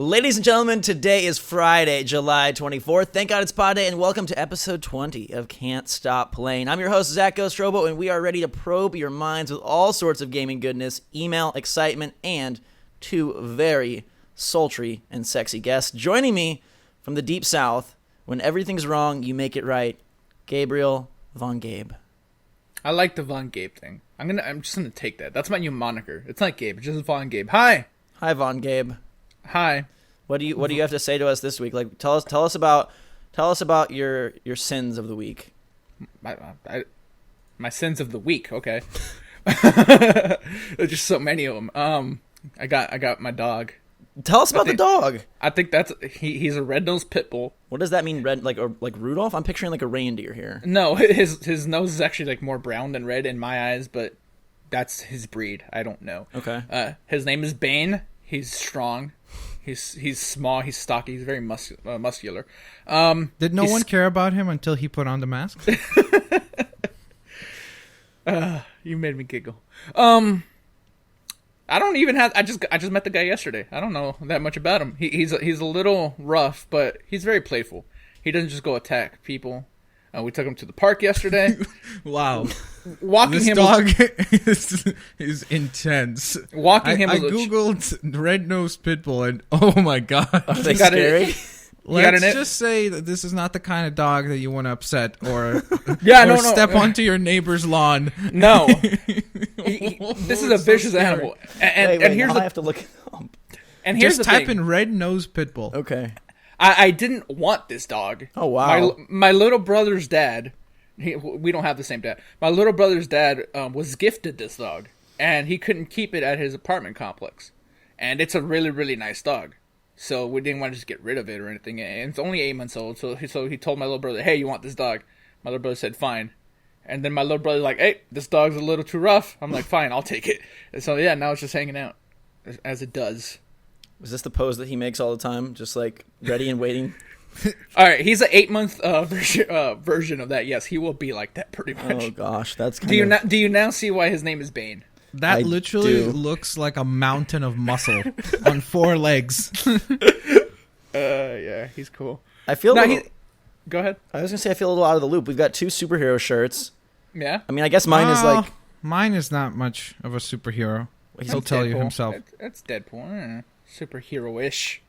Ladies and gentlemen, today is Friday, July 24th. Thank God it's Pod Day, and welcome to episode 20 of Can't Stop Playing. I'm your host, Zach GhostRobo, and we are ready to probe your minds with all sorts of gaming goodness, email, excitement, and two very sultry and sexy guests. Joining me from the Deep South, when everything's wrong, you make it right, Gabriel Von Gabe. I like the Von Gabe thing. I'm just gonna take that. That's my new moniker. It's not Gabe, it's just Von Gabe. Hi. Hi, Von Gabe. Hi. What do you have to say to us this week? Like, tell us about your sins of the week. My sins of the week. Okay. There's just so many of them. I got my dog. Tell us about the dog. I think he's a red-nosed pit bull. What does that mean? Red, like Rudolph? I'm picturing like a reindeer here. No, his nose is actually like more brown than red in my eyes, but that's his breed. I don't know. Okay. His name is Bane. He's strong. He's small. He's stocky. He's very muscular. Did no one care about him until he put on the mask? You made me giggle. I don't even have. I just met the guy yesterday. I don't know that much about him. He's a little rough, but he's very playful. He doesn't just go attack people. We took him to the park yesterday. Wow, walking this dog is intense. I googled red-nosed pit bull, and oh my god, are they scary? Let's just say that this is not the kind of dog that you want to upset or step onto your neighbor's lawn. No, this is a vicious animal. And here's I have to look it up. And here's just type in red-nosed pit bull. Okay. I didn't want this dog. Oh wow! My little brother's dad. We don't have the same dad. My little brother's dad was gifted this dog, and he couldn't keep it at his apartment complex. And it's a really, really nice dog. So we didn't want to just get rid of it or anything. And it's only 8 months old. So he told my little brother, "Hey, you want this dog?" My little brother said, "Fine." And then my little brother's like, "Hey, this dog's a little too rough." I'm like, "Fine, I'll take it." And so yeah, now it's just hanging out, as it does. Is this the pose that he makes all the time? Just like ready and waiting? All right, he's an 8-month version of that. Yes, he will be like that pretty much. Oh gosh, that's Do you now see why his name is Bane? That literally looks like a mountain of muscle on 4 legs. Yeah, he's cool. I feel Go ahead. I was gonna say I feel a little out of the loop. We've got 2 superhero shirts. Yeah. I mean, I guess mine is like mine is not much of a superhero. He'll tell you himself. It's Deadpool. Superhero-ish.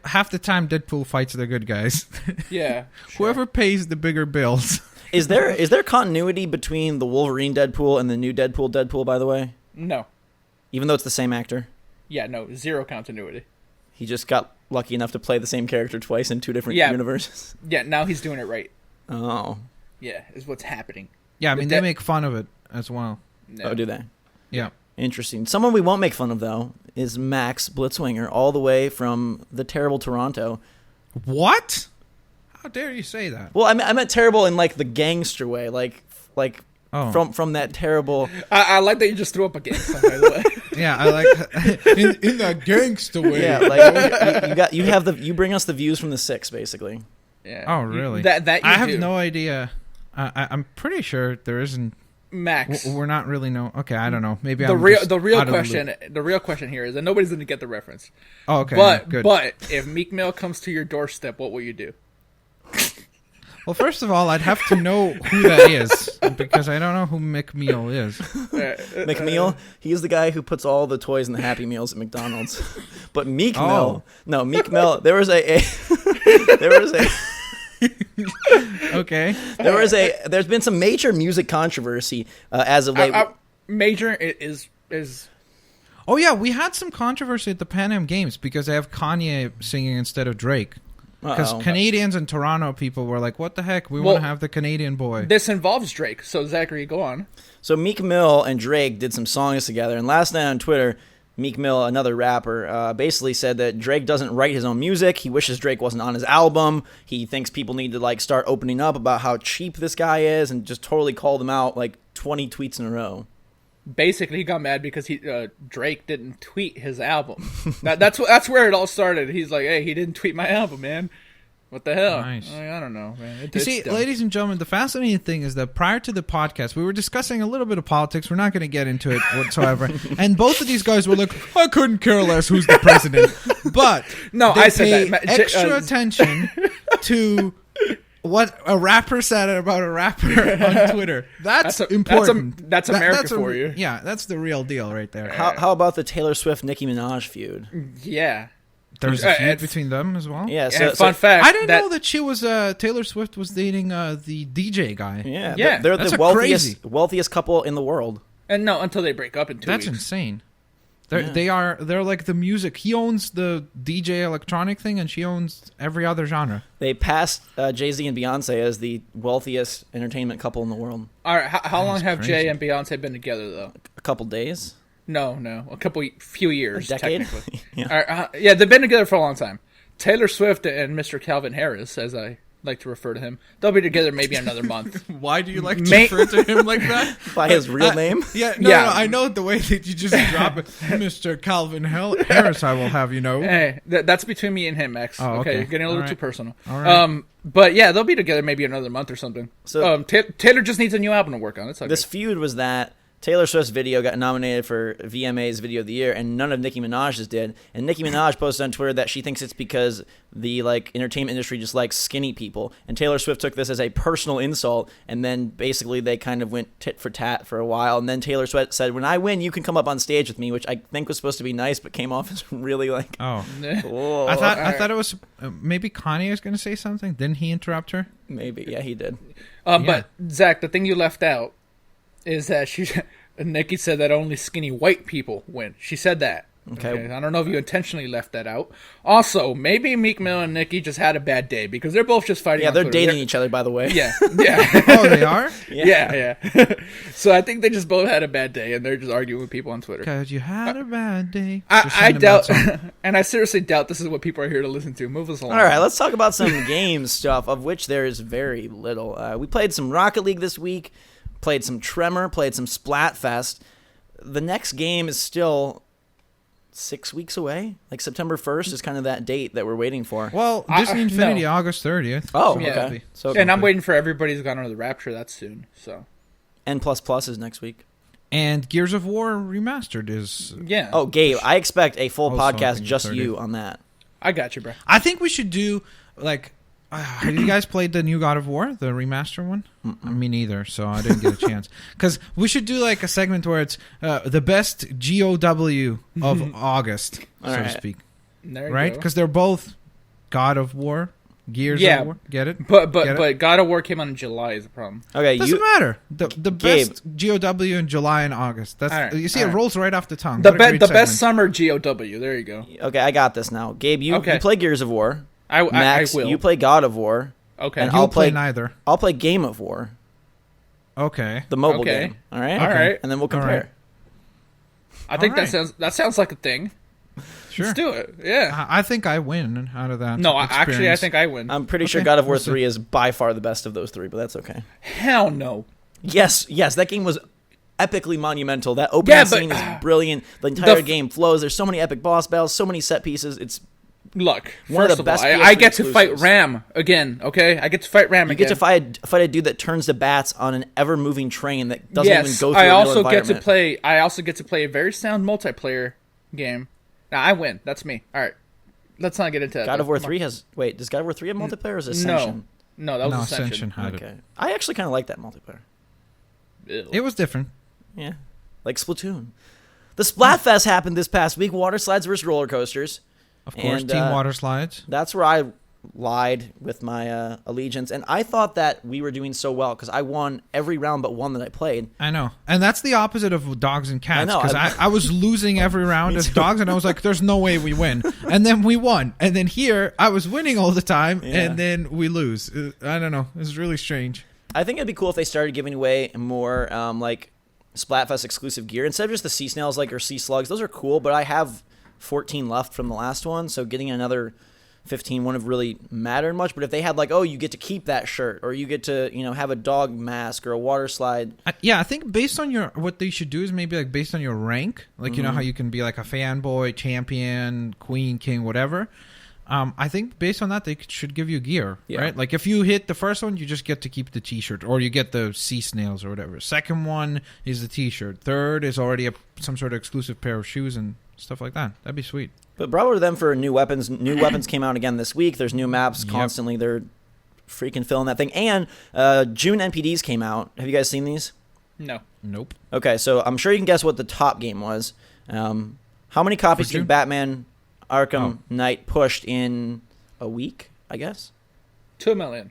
Half the time, Deadpool fights the good guys. Yeah. Sure. Whoever pays the bigger bills. Is there continuity between the Wolverine Deadpool and the new Deadpool, by the way? No. Even though it's the same actor? Yeah, no. Zero continuity. He just got lucky enough to play the same character twice in 2 different universes? Yeah, now he's doing it right. Oh. Yeah, is what's happening. Yeah, I mean, they make fun of it as well. No. Oh, do they? Yeah. Interesting. Someone we won't make fun of, though, is Max Blitzwinger, all the way from the terrible Toronto. What? How dare you say that? Well, I meant terrible in, like, the gangster way, like from that terrible... I like that you just threw up a gangster, by the way. Yeah, I like in the gangster way. Yeah, like, you bring us the views from the 6, basically. Yeah. Oh, really? I have no idea. I'm pretty sure there isn't... Max, we're not really Okay, I don't know. Maybe the real question here is, and nobody's going to get the reference. Oh, okay. But if Meek Mill comes to your doorstep, what will you do? Well, first of all, I'd have to know who that is because I don't know who Meek Mill is. Meek Mill, he's the guy who puts all the toys in the Happy Meals at McDonald's. But Meek Mill, there was a okay. There's been some major music controversy as of late. Major is. Oh yeah, we had some controversy at the Pan Am Games because they have Kanye singing instead of Drake. Because Canadians and Toronto people were like, "What the heck? We want to have the Canadian boy." This involves Drake, so Zachary, go on. So Meek Mill and Drake did some songs together, and last night on Twitter, Meek Mill, another rapper, basically said that Drake doesn't write his own music. He wishes Drake wasn't on his album. He thinks people need to like start opening up about how cheap this guy is, and just totally called him out like 20 tweets in a row. Basically, he got mad because Drake didn't tweet his album. That's where it all started. He's like, "Hey, he didn't tweet my album, man." What the hell? Nice. I don't know, man. You see, ladies and gentlemen, the fascinating thing is that prior to the podcast, we were discussing a little bit of politics. We're not going to get into it whatsoever. And both of these guys were like, I couldn't care less who's the president. But no, they I said pay that. extra attention to what a rapper said about a rapper on Twitter. That's important. That's America for you. Yeah, that's the real deal right there. How about the Taylor Swift-Nicki Minaj feud? Yeah. There's a feud between them as well? Yeah. Fun fact. I didn't know that she was, Taylor Swift was dating the DJ guy. Yeah. They're the wealthiest couple in the world. And no, until they break up in 2 weeks. That's insane. They're like the music. He owns the DJ electronic thing, and she owns every other genre. They passed Jay-Z and Beyonce as the wealthiest entertainment couple in the world. All right, how long have Jay and Beyonce been together, though? A couple days. No, few years. A decade? Technically. Yeah. All right, yeah, they've been together for a long time. Taylor Swift and Mr. Calvin Harris, as I like to refer to him, they'll be together maybe another month. Why do you like to refer to him like that? By his real name? No, I know the way that you just drop it. Mr. Calvin Harris, I will have you know. Hey, that's between me and him, Max. Oh, okay. You're getting a little too personal. All right. But yeah, they'll be together maybe another month or something. So Taylor just needs a new album to work on. It's okay. This feud was that Taylor Swift's video got nominated for VMA's Video of the Year, and none of Nicki Minaj's did. And Nicki Minaj posted on Twitter that she thinks it's because the entertainment industry just likes skinny people. And Taylor Swift took this as a personal insult, and then basically they kind of went tit for tat for a while. And then Taylor Swift said, "When I win, you can come up on stage with me," which I think was supposed to be nice, but came off as really like, oh, whoa. I thought it was maybe Kanye was going to say something. Didn't he interrupt her? Maybe, yeah, he did. But Zach, the thing you left out is that Nicki said that only skinny white people win. She said that. Okay. I don't know if you intentionally left that out. Also, maybe Meek Mill and Nicki just had a bad day because they're both just fighting. Yeah, they're dating each other, by the way. Yeah. Oh, they are? Yeah. So I think they just both had a bad day and they're just arguing with people on Twitter. Because you had a bad day. I doubt, and I seriously doubt this is what people are here to listen to. Move us along. All right, let's talk about some games stuff, of which there is very little. We played some Rocket League this week. Played some Tremor, played some Splatfest. The next game is still 6 weeks away. Like September 1st is kind of that date that we're waiting for. Well, Disney Infinity, August 30th. Oh, okay. So, and I'm waiting for Everybody's Gone Under the Rapture. That's soon. So, N++ is next week. And Gears of War Remastered is... Yeah. Oh, Gabe, I expect a full podcast just you on that. I got you, bro. I think we should do, like... have you guys played the new God of War, the remaster one? Me neither, so I didn't get a chance. Because we should do like a segment where it's the best GOW of August, so to speak. Right? Because they're both God of War, Gears of War. Get it? But God of War came out in July is the problem. Okay, doesn't matter. The best GOW in July and August. That's right, you see, it rolls right off the tongue. The best summer GOW. There you go. Okay, I got this now. Gabe, you play Gears of War. Max, I will. You play God of War. Okay. And I'll play neither. I'll play Game of War. Okay. The mobile game. All right? All right. And then we'll compare. I think that sounds like a thing. Sure. Let's do it. Yeah. I think I win out of that. No, experience. actually, I think I win. I'm pretty sure God of War 3 is by far the best of those three, but that's okay. Hell no. Yes, that game was epically monumental. That opening scene is brilliant. The entire game flows. There's so many epic boss battles, so many set pieces. It's Look, one of the best. I get to fight Ram again. Okay, I get to fight Ram again. You get to fight a dude that turns to bats on an ever-moving train that doesn't even go through. I also get to play a very sound multiplayer game. Now I win. That's me. All right, let's not get into that. God of War 3 has. Wait, does God of War 3 have multiplayer? Or is it Ascension? No, that was Ascension. Okay, I actually kind of like that multiplayer. Ew. It was different. Yeah, like Splatoon. The Splatfest happened this past week. Water slides versus roller coasters. Of course, Team Water Slides. That's where I lied with my allegiance, and I thought that we were doing so well because I won every round but one that I played. I know, and that's the opposite of dogs and cats. Because I was losing every round as dogs, and I was like, "There's no way we win," and then we won. And then here, I was winning all the time, and then we lose. I don't know. It's really strange. I think it'd be cool if they started giving away more like Splatfest exclusive gear instead of just the sea snails or sea slugs. Those are cool, but I have 14 left from the last one, so getting another 15 wouldn't have really mattered much. But if they had you get to keep that shirt, or you get to have a dog mask or a water slide. I think based on what they should do is maybe based on your rank, you know how you can be like a fanboy, champion, queen, king, whatever. I think based on that, they should give you gear, Yeah. right? Like if you hit the first one, you just get to keep the T-shirt, or you get the sea snails or whatever. Second one is the T-shirt. Third is already some sort of exclusive pair of shoes and stuff like that. That'd be sweet. But bravo to them for new weapons. New weapons came out again this week. There's new maps constantly. They're freaking filling that thing. And June NPDs came out. Have you guys seen these? No. Nope. Okay, so I'm sure you can guess what the top game was. How many copies For did June? Batman Arkham Knight pushed in a week, I guess? 2 million.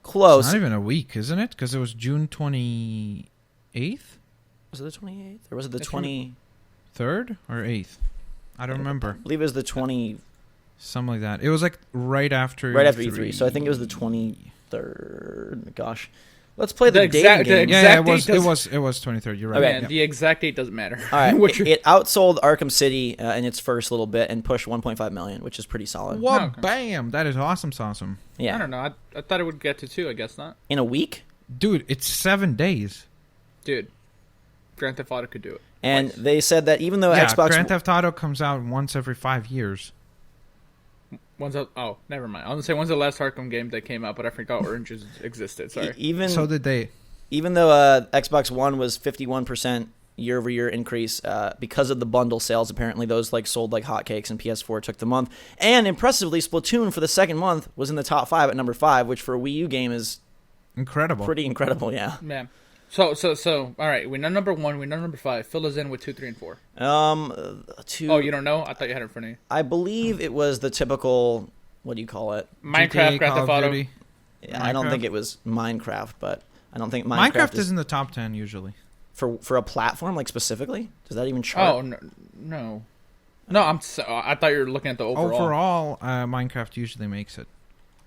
Close. It's not even a week, isn't it? Because it was June 28th? Was it the 28th? Or was it the It's 20... 3rd or 8th? I don't remember. I believe it was the 20... Something like that. It was like right after E3. So I think it was the 23rd. Gosh. Let's play the, The dating exact- game. the Yeah, exact it was. date It does- was. It was 23rd. You're right. Okay. Man, Yeah. the exact date doesn't matter. All right, What you're- it outsold Arkham City in its first little bit and pushed 1.5 million, which is pretty solid. Whoa, Okay. bam! That is awesome, awesome. Yeah, I don't know. I thought it would get to 2. I guess not. in a week. Dude, it's 7 days. Dude, Grand Theft Auto could do it. And Twice. they said that even though Yeah, Xbox, Grand Theft Auto comes out once every 5 years. Never mind. I was gonna say when's the last Arkham game that came out, but I forgot Oranges existed. Sorry. even So did they. even though Xbox One was 51% year-over-year increase because of the bundle sales, apparently those like sold like hotcakes, and PS4 took the month. And impressively, Splatoon for the second month was in the top 5 at number 5, which for a Wii U game is Incredible. pretty incredible. Yeah. Man. So. All right. We know number 1. We know number 5. Fill us in with 2, 3, and 4. Two. Oh, you don't know? I thought you had it in front of you. I believe it was the typical. What do you call it? Minecraft, GTA, Grand Call Theft of Auto. Duty. Yeah, I don't Minecraft? think it was Minecraft, but I don't think Minecraft, Minecraft is is in the top 10 usually. for a platform like specifically. Does that even chart? Oh no. No, I thought you were looking at the overall. Overall, Minecraft usually makes it.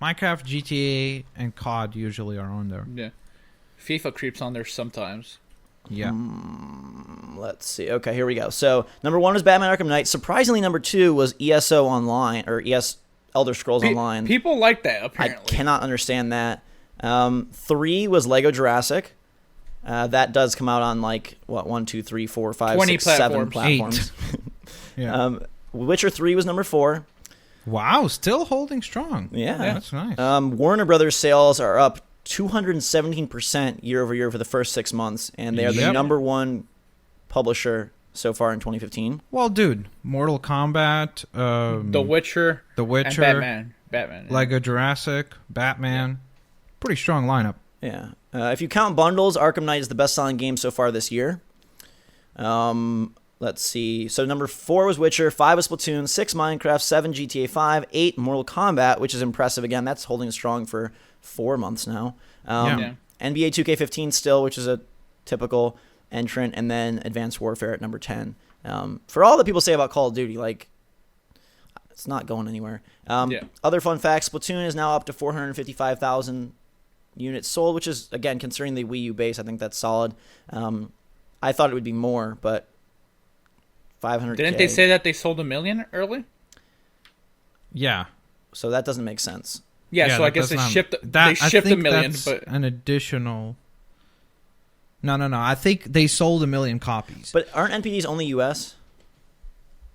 Minecraft, GTA, and COD usually are on there. Yeah. FIFA creeps on there sometimes. Yeah. Let's see. Okay, here we go. So number 1 was Batman Arkham Knight. Surprisingly, number 2 was ESO Online or Elder Scrolls Online. People like that I apparently. cannot understand that. 3 was Lego Jurassic. That does come out on like what 1, 2, 3, 4, 5, 20 6, 7 platforms. platforms. Yeah. Witcher 3 was number 4. Wow, still holding strong. Yeah. That's nice. Warner Brothers sales are up 217% year over year for the first 6 months, and they are the Yep. number 1 publisher so far in 2015. Well, dude, Mortal Kombat, The Witcher, The Witcher, and Batman. Yeah. Lego Jurassic, Batman. Pretty strong lineup. Yeah. If you count bundles, Arkham Knight is the best-selling game so far this year. Let's see. So number 4 was Witcher, 5 was Splatoon, 6 Minecraft, 7 GTA 5, 8 Mortal Kombat, which is impressive. Again, that's holding strong for 4 months now. Yeah. NBA 2K15 still, which is a typical entrant, and then Advanced Warfare at number 10. For all that people say about Call of Duty, like, it's not going anywhere. Yeah. Other fun facts, Splatoon is now up to 455,000 units sold, which is, again, considering the Wii U base, I think that's solid. I thought it would be more, but 500K. Didn't they say that they sold 1 million early? Yeah. So that doesn't make sense. Yeah, so I that guess does they not- shipped. that- They I shipped think 1 million, that's but an additional. No. I think they sold 1 million copies. But aren't NPDs only U.S.?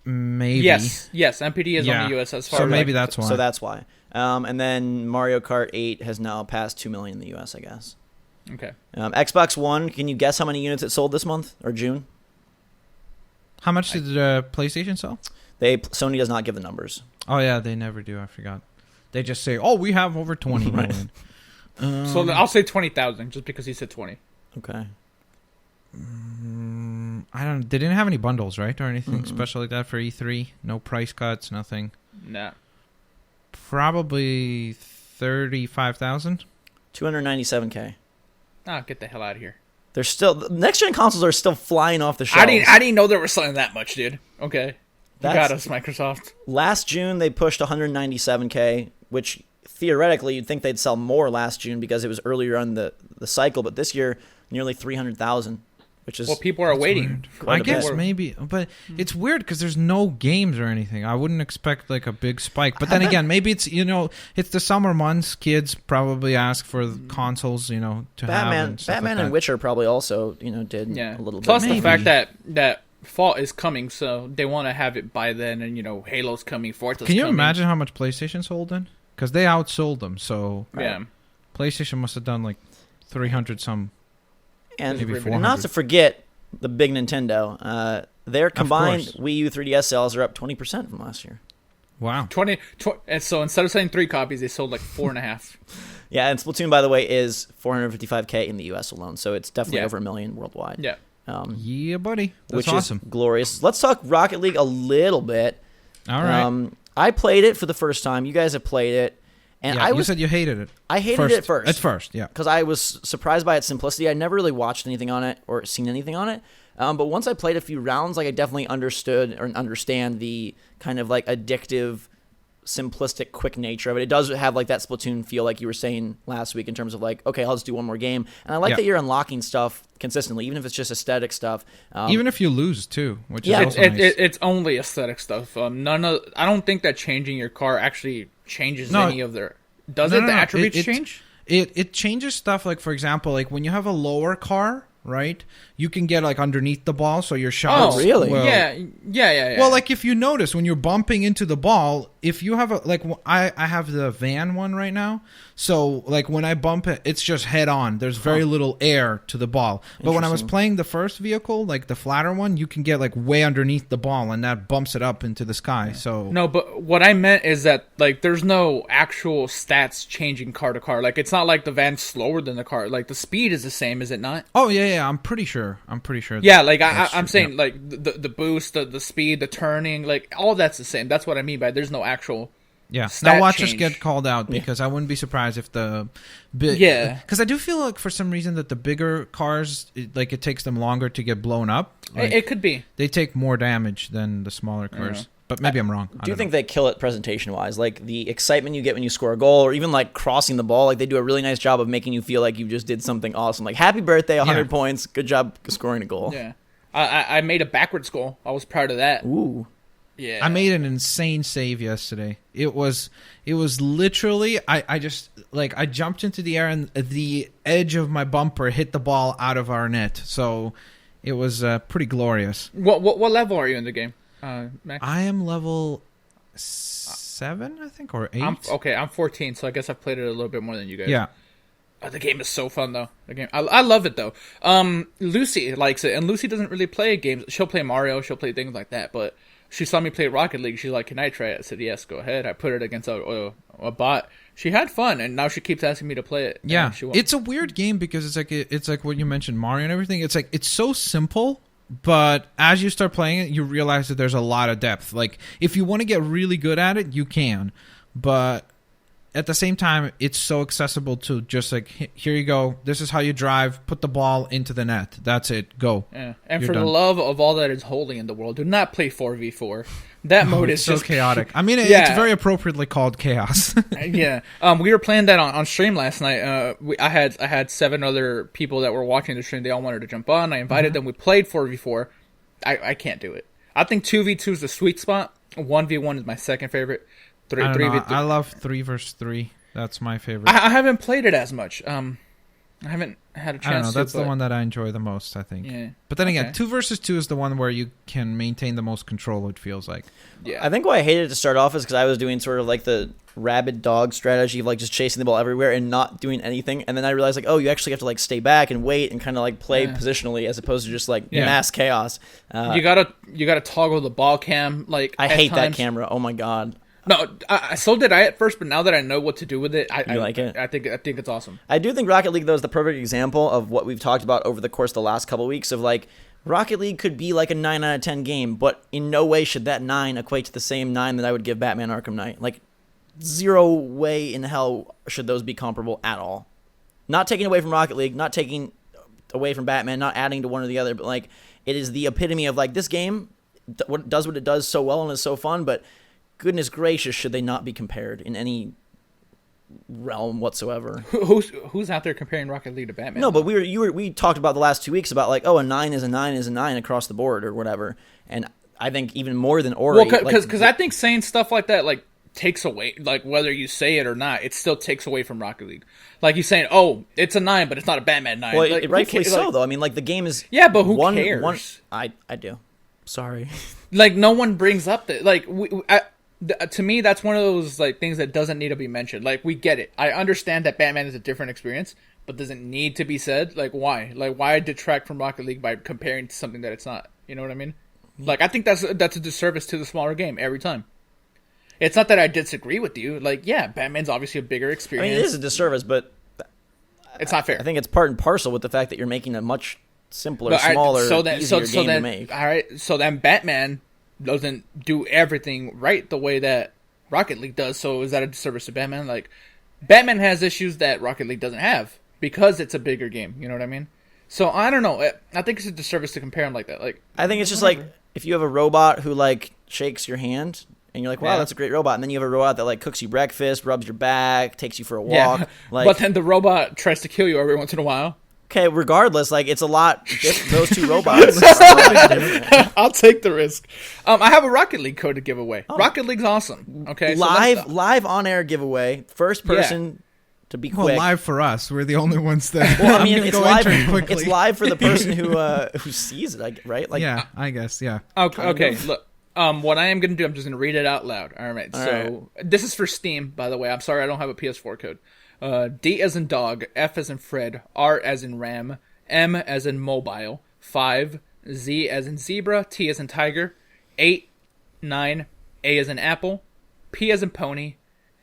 Maybe. yes, MPD is Yeah. on the US as far So as maybe like, that's why. So that's why. And then Mario Kart 8 has now passed 2 million in the U.S., I guess. okay. Xbox One, can you guess how many units it sold this month or June? How much did PlayStation sell? Sony does not give the numbers. Oh yeah, they never do. I forgot. They just say, "Oh, we have over 20 Right. million." So I'll say 20,000 just because he said 20. Okay. I don't. They didn't have any bundles, right, or anything special like that for E3. No price cuts, nothing. Nah. Probably 35,000. 297K. Ah, get the hell out of here. They're still next gen consoles are still flying off the shelves. I didn't know they were selling that much, dude. Okay. You That's- got us, Microsoft. Last June they pushed 197K, which theoretically you'd think they'd sell more last June because it was earlier on the cycle, but this year nearly 300,000, which is Well, people are waiting. Weird. Quite I a guess bit. maybe, but it's weird because there's no games or anything. I wouldn't expect like a big spike. But then again, maybe it's it's the summer months. Kids probably ask for the consoles, to have. Batman And stuff Batman like and that. Witcher probably also did Yeah. a little Plus bit. the Maybe. fact that fall is coming, so they want to have it by then. And Halo's coming, Forza's Can you coming. imagine how much PlayStation sold then? Because they outsold them, so Yeah. PlayStation must have done like 300 some, And maybe 400. not to forget the big Nintendo. Their combined course. Wii U 3DS sales are up 20% from last year. Wow. 20, and so instead of selling 3 copies, they sold like 4.5. Yeah, and Splatoon, by the way, is 455K in the U.S. alone, so it's definitely Yeah. over 1 million worldwide. Yeah. Yeah, buddy. That's which awesome. is glorious. Let's talk Rocket League a little bit. All right. I played it for the first time. You guys have played it, and You said you hated it. I hated it first. At first, yeah. Because I was surprised by its simplicity. I never really watched anything on it or seen anything on it. But once I played a few rounds, like I definitely understood or understand the kind of like addictive, simplistic, quick nature of it. It does have like that Splatoon feel, like you were saying last week, in terms of like, okay, I'll just do one more game. And I like Yeah. that you're unlocking stuff consistently, even if it's just aesthetic stuff. Even if you lose too, which Yeah, is also nice. It's only aesthetic stuff. I don't think that changing your car actually changes any of their. Does No, it? no, The no. attributes change? It changes stuff. Like, for example, like when you have a lower car, right? You can get like underneath the ball, so your shots. Oh, really? will- Yeah. Well, like if you notice when you're bumping into the ball, if you have I have the van one right now, so like when I bump it, it's just head on. There's very little air to the ball. But when I was playing the first vehicle, like the flatter one, you can get like way underneath the ball, and that bumps it up into the sky. So No, but what I meant is that like there's no actual stats changing car to car. Like it's not like the van's slower than the car. Like the speed is the same, is it not? oh yeah, I'm pretty sure. Yeah, like that's I'm true, saying, yeah. like the boost, the speed, the turning, like all that's the same. That's what I mean by there's no actual. Yeah, stat now watch us change. get called out, because I wouldn't be surprised if the big. Yeah. Because I do feel like for some reason that the bigger cars, it takes them longer to get blown up. Like, It could be. they take more damage than the smaller cars. But maybe I'm wrong. Do you think they kill it presentation-wise? Like the excitement you get when you score a goal, or even like crossing the ball, like they do a really nice job of making you feel like you just did something awesome. Like, happy birthday, 100 points, good job scoring a goal. Yeah, I made a backwards goal. I was proud of that. Ooh. Yeah, I made an insane save yesterday. It was literally I just like I jumped into the air and the edge of my bumper hit the ball out of our net. So it was pretty glorious. What level are you in the game, Max? I am level 7, I think, or 8. I'm 14, so I guess I've played it a little bit more than you guys. Yeah. The game is so fun though. The game, I love it though. Lucy likes it, and Lucy doesn't really play games. She'll play Mario, she'll play things like that, but she saw me play Rocket League. She's like, "Can I try it?" I said, "Yes, go ahead." I put it against a bot. She had fun, and now she keeps asking me to play it. Yeah, She won't. it's a weird game because it's like what you mentioned, Mario and everything. It's like it's so simple, but as you start playing it, you realize that there's a lot of depth. Like if you want to get really good at it, you can, but at the same time, it's so accessible to just like, here you go. This is how you drive. Put the ball into the net. That's it. Go. Yeah. And You're for done. the love of all that is holy in the world, do not play 4v4. That mode is It's so just chaotic. I mean, it's Yeah. very appropriately called chaos. Yeah. We were playing that on stream last night. I had 7 other people that were watching the stream. They all wanted to jump on. I invited them. We played 4v4. I can't do it. I think 2v2 is the sweet spot. 1v1 is my second favorite. I don't know. 3v3. I love 3 versus 3. That's my favorite. I haven't played it as much. I haven't had a chance I don't know. That's to. the one that I enjoy the most, I think. Yeah. But then again, Okay. 2 versus 2 is the one where you can maintain the most control, it feels like. Yeah. I think why I hated it to start off is because I was doing sort of like the rabid dog strategy of like just chasing the ball everywhere and not doing anything. And then I realized like, oh, you actually have to like stay back and wait and kind of like play positionally as opposed to just like Yeah. mass chaos. You gotta toggle the ball cam. Like I at hate that times. camera. Oh my god. No, so did I at first, but now that I know what to do with it, I like it? I think it's awesome. I do think Rocket League though is the perfect example of what we've talked about over the course of the last couple of weeks of like Rocket League could be like a 9 out of 10 game, but in no way should that 9 equate to the same 9 that I would give Batman Arkham Knight. Like zero way in hell should those be comparable at all. Not taking away from Rocket League, not taking away from Batman, not adding to one or the other, but like it is the epitome of like this game does what it does so well and is so fun, but goodness gracious, should they not be compared in any realm whatsoever? Who's out there comparing Rocket League to Batman? No, but we talked about the last 2 weeks about like, oh, a 9 is a 9 is a 9 across the board or whatever, and I think even more than Ori. Well, because I think saying stuff like that like takes away, like whether you say it or not, it still takes away from Rocket League. Like you saying, oh, it's a 9, but it's not a Batman 9. Well, like, it rightfully who so like, though. I mean, like the game is Yeah, but who cares? I do. Sorry. Like, no one brings up that. Like, to me, that's one of those like things that doesn't need to be mentioned. Like, we get it. I understand that Batman is a different experience, but does it need to be said? Like, why? Like, why detract from Rocket League by comparing to something that it's not? You know what I mean? Like, I think that's a disservice to the smaller game every time. It's not that I disagree with you. Like, yeah, Batman's obviously a bigger I experience. mean, it is a disservice, but it's not fair. I think it's part and parcel with the fact that you're making a much simpler, smaller, easier game to make. All right, so then Batman doesn't do everything right the way that Rocket League does. So is that a disservice to Batman? Like, Batman has issues that Rocket League doesn't have because it's a bigger game. You know what I mean? So I don't know. I think it's a disservice to compare them like that. Like, I think it's just like if you have a robot who like shakes your hand and you're like, wow, that's a great robot, and then you have a robot that like cooks you breakfast, rubs your back, takes you for a walk. Yeah. Like, but then the robot tries to kill you every once in a while. Okay, regardless, like it's a lot. Those two robots. I'll take the risk. I have a Rocket League code to give away. Oh. Rocket League's awesome. Okay, live on air giveaway. First person to be quick. Well, live for us. We're the only ones that. Well, I mean, it's live. It's live for the person who sees it, right? Like, yeah, I guess, yeah. Okay. Look, what I am going to do, I'm just going to read it out loud. All right. This is for Steam, by the way. I'm sorry, I don't have a PS4 code. D as in dog, F as in Fred, R as in Ram, M as in mobile, 5, Z as in zebra, T as in tiger, 8, 9, A as in apple, P as in pony,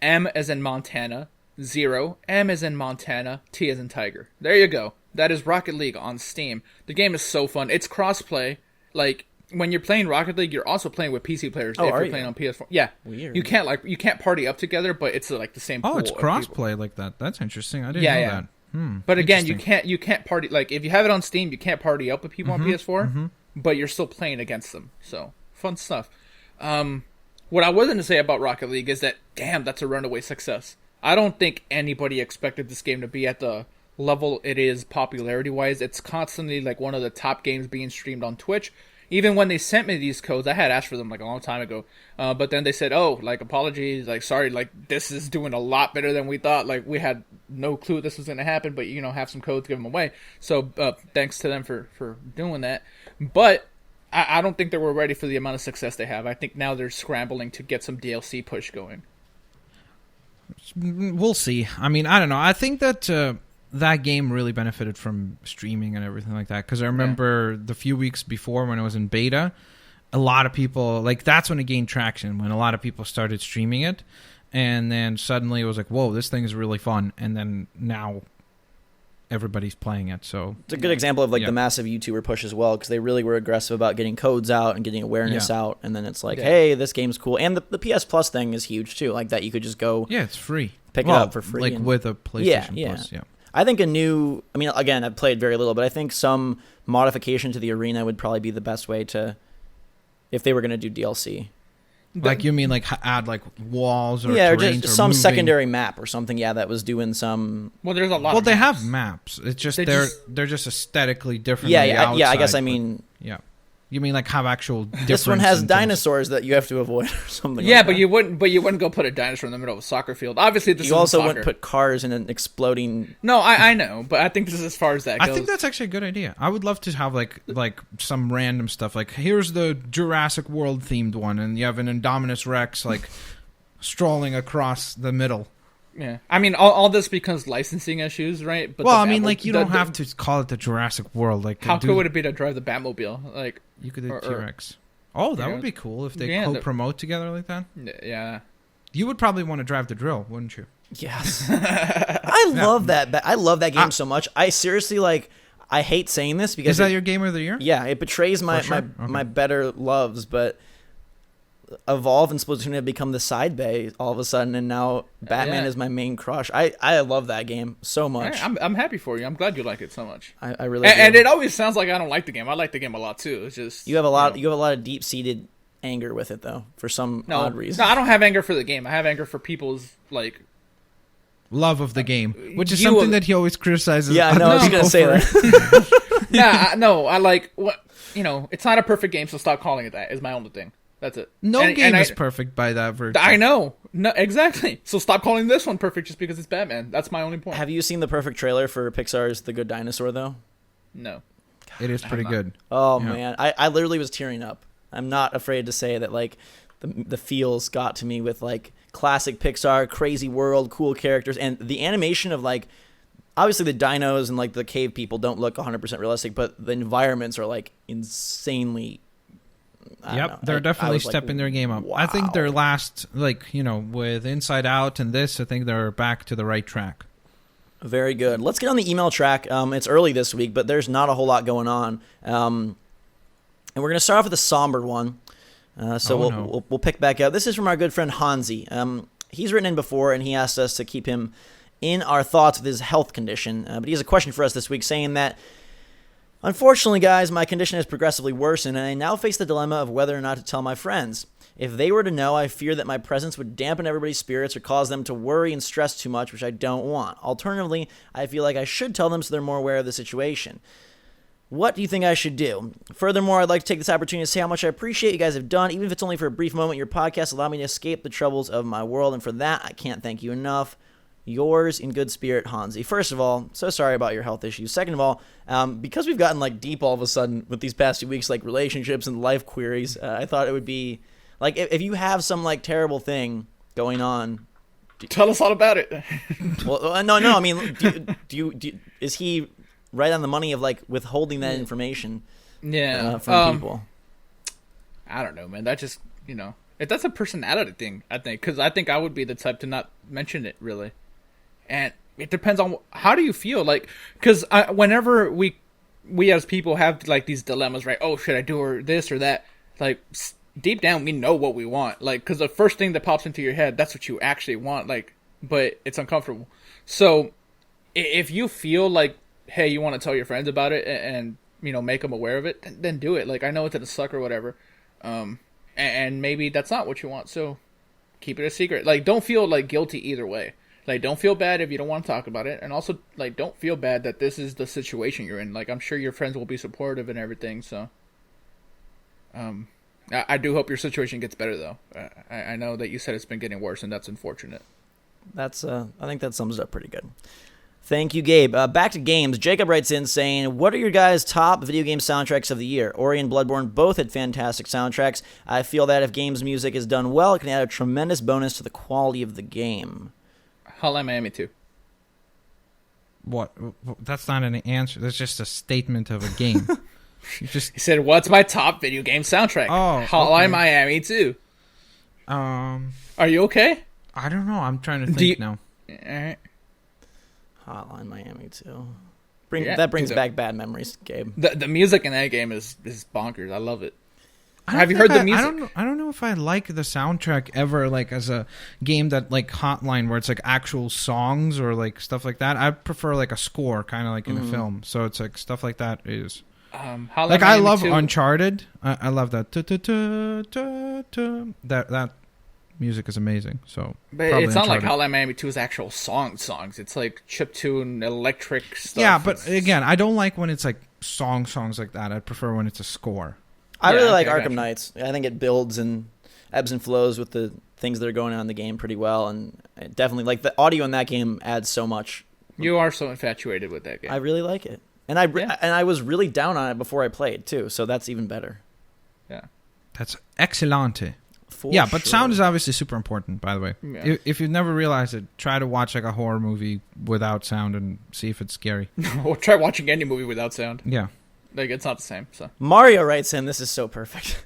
M as in Montana, 0, M as in Montana, T as in tiger. There you go. That is Rocket League on Steam. The game is so fun. It's crossplay. Like, when you're playing Rocket League, you're also playing with PC players. If you're playing on PS4, yeah, weird. You can't party up together, but it's like the same. Oh, it's crossplay like that. That's interesting. I didn't know that. But again, you can't party like if you have it on Steam, you can't party up with people on PS4, but you're still playing against them. So fun stuff. What I was going to say about Rocket League is that damn, that's a runaway success. I don't think anybody expected this game to be at the level it is popularity wise. It's constantly like one of the top games being streamed on Twitch. Even when they sent me these codes, I had asked for them like a long time ago. But then they said, oh, like, apologies, like, sorry, like, this is doing a lot better than we thought. Like, we had no clue this was going to happen, but, have some codes, give them away. So, thanks to them for doing that. But I don't think they were ready for the amount of success they have. I think now they're scrambling to get some DLC push going. We'll see. I mean, I don't know. I think that... that game really benefited from streaming and everything like that. Because I remember the few weeks before when it was in beta, a lot of people, like, that's when it gained traction, when a lot of people started streaming it. And then suddenly it was like, whoa, this thing is really fun. And then now everybody's playing it. So it's a good example of, like, the massive YouTuber push as well, because they really were aggressive about getting codes out and getting awareness out. And then it's like, hey, this game's cool. And the PS Plus thing is huge, too. Like, that you could just go... Yeah, it's free. Pick it up for free. Like, with a PlayStation Plus, I think again, I've played very little, but I think some modification to the arena would probably be the best way to, if they were going to do DLC. Like, you mean like add like walls or or terrains just some secondary map or something, that was doing some... Well, there's a lot of maps. They have maps. It's just they're just aesthetically different. I guess I mean... Yeah. You mean like have actual difference? This one has dinosaurs that you have to avoid or something. Yeah, like but that. you wouldn't go put a dinosaur in the middle of a soccer field. Obviously, this is also soccer. wouldn't put cars in an exploding. No, I know, but I think this is as far as that goes. I think that's actually a good idea. I would love to have like some random stuff. Like, here's the Jurassic World themed one, and you have an Indominus Rex like strolling across the middle. Yeah, I mean, all this becomes licensing issues, right? But well, I mean, like, you don't have to call it the Jurassic World. Like, how cool would it be to drive the Batmobile? Like, you could do T-Rex. Oh, that would be cool if they co-promote together like that. Yeah. You would probably want to drive the drill, wouldn't you? Yes. I love that. I love that game so much. I seriously, like, I hate saying this because... Is that your game of the year? Yeah, it betrays my better loves, but... Evolve and Splatoon have become the side bay all of a sudden, and now Batman is my main crush. I love that game so much. I'm happy for you. I'm glad you like it so much. I really do. And it always sounds like I don't like the game. I like the game a lot too. It's just you have a lot of deep seated anger with it though, for some odd reason. No, I don't have anger for the game. I have anger for people's like love of the game, which is something that he always criticizes. Yeah, I know. I was gonna say that. I like what it's not a perfect game, so stop calling it that. Is my only thing. That's it. No game is perfect by that virtue. I know. No, exactly. So stop calling this one perfect just because it's Batman. That's my only point. Have you seen the perfect trailer for Pixar's The Good Dinosaur, though? No. It is pretty good. Oh, man. I literally was tearing up I'm not afraid to say that like the feels got to me with like classic Pixar, crazy world, cool characters, and the animation of like obviously the dinos and like the cave people don't look 100% realistic, but the environments are like insanely. They're definitely stepping their game up. Wow. I think their last, like, with Inside Out and this, I think they're back to the right track. Very good. Let's get on the email track. It's early this week, but there's not a whole lot going on. And we're going to start off with a somber one. We'll pick back up. This is from our good friend Hansi. He's written in before, and he asked us to keep him in our thoughts with his health condition. But he has a question for us this week saying that, unfortunately, guys, my condition has progressively worsened, and I now face the dilemma of whether or not to tell my friends. If they were to know, I fear that my presence would dampen everybody's spirits or cause them to worry and stress too much, which I don't want. Alternatively, I feel like I should tell them so they're more aware of the situation. What do you think I should do? Furthermore, I'd like to take this opportunity to say how much I appreciate you guys have done, even if it's only for a brief moment. Your podcast allowed me to escape the troubles of my world, and for that, I can't thank you enough. Yours in good spirit, Hansi. First of all, so sorry about your health issues. Second of all, because we've gotten like deep all of a sudden with these past 2 weeks, like relationships and life queries, I thought it would be like if you have some like terrible thing going on, Tell us all about it. well, no. I mean, is he right on the money of like withholding that information? Yeah, from people. I don't know, man. That just that's a personality thing. I think because I think I would be the type to not mention it really, and it depends on how do you feel like because whenever we as people have like these dilemmas, right? Oh, should I do or this or that? Like deep down, we know what we want. Like because the first thing that pops into your head, that's what you actually want. Like, but it's uncomfortable. So if you feel like, hey, you want to tell your friends about it and make them aware of it, then do it. Like I know it's gonna suck or whatever. And maybe that's not what you want, so keep it a secret. Like, don't feel, like, guilty either way. Like, don't feel bad if you don't want to talk about it. And also, like, don't feel bad that this is the situation you're in. Like, I'm sure your friends will be supportive and everything, so. I do hope your situation gets better, though. I know that you said it's been getting worse, and that's unfortunate. That's, I think that sums it up pretty good. Thank you, Gabe. Back to games. Jacob writes in saying, what are your guys' top video game soundtracks of the year? Ori and Bloodborne both had fantastic soundtracks. I feel that if games music is done well, it can add a tremendous bonus to the quality of the game. Hotline Miami 2. What? That's not an answer. That's just a statement of a game. He said, what's my top video game soundtrack? Oh, Hotline Miami 2. Are you okay? I don't know. I'm trying to think now. All right. Hotline Miami 2. That brings back bad memories, Gabe. The music in that game is bonkers. I love it. Have you heard the music? I don't know if I like the soundtrack ever, like as a game that like Hotline, where it's like actual songs or like stuff like that. I prefer like a score, kind of like in a film. So it's like stuff like that is. Like I love Uncharted. I love that. That music is amazing. So, but it's not like Hotline Miami 2 is actual songs. It's like chiptune, electric stuff. Yeah, but again, I don't like when it's like songs like that. I prefer when it's a score. I really like Arkham Knights. I think it builds and ebbs and flows with the things that are going on in the game pretty well, and definitely like the audio in that game adds so much. You are so infatuated with that game. I really like it, and I was really down on it before I played too, so that's even better. Yeah, that's excellente. But sound is obviously super important, by the way. Yeah. If you've never realized it, try to watch like a horror movie without sound and see if it's scary. Or try watching any movie without sound. Yeah. Like, it's not the same. So Mario writes in, this is so perfect.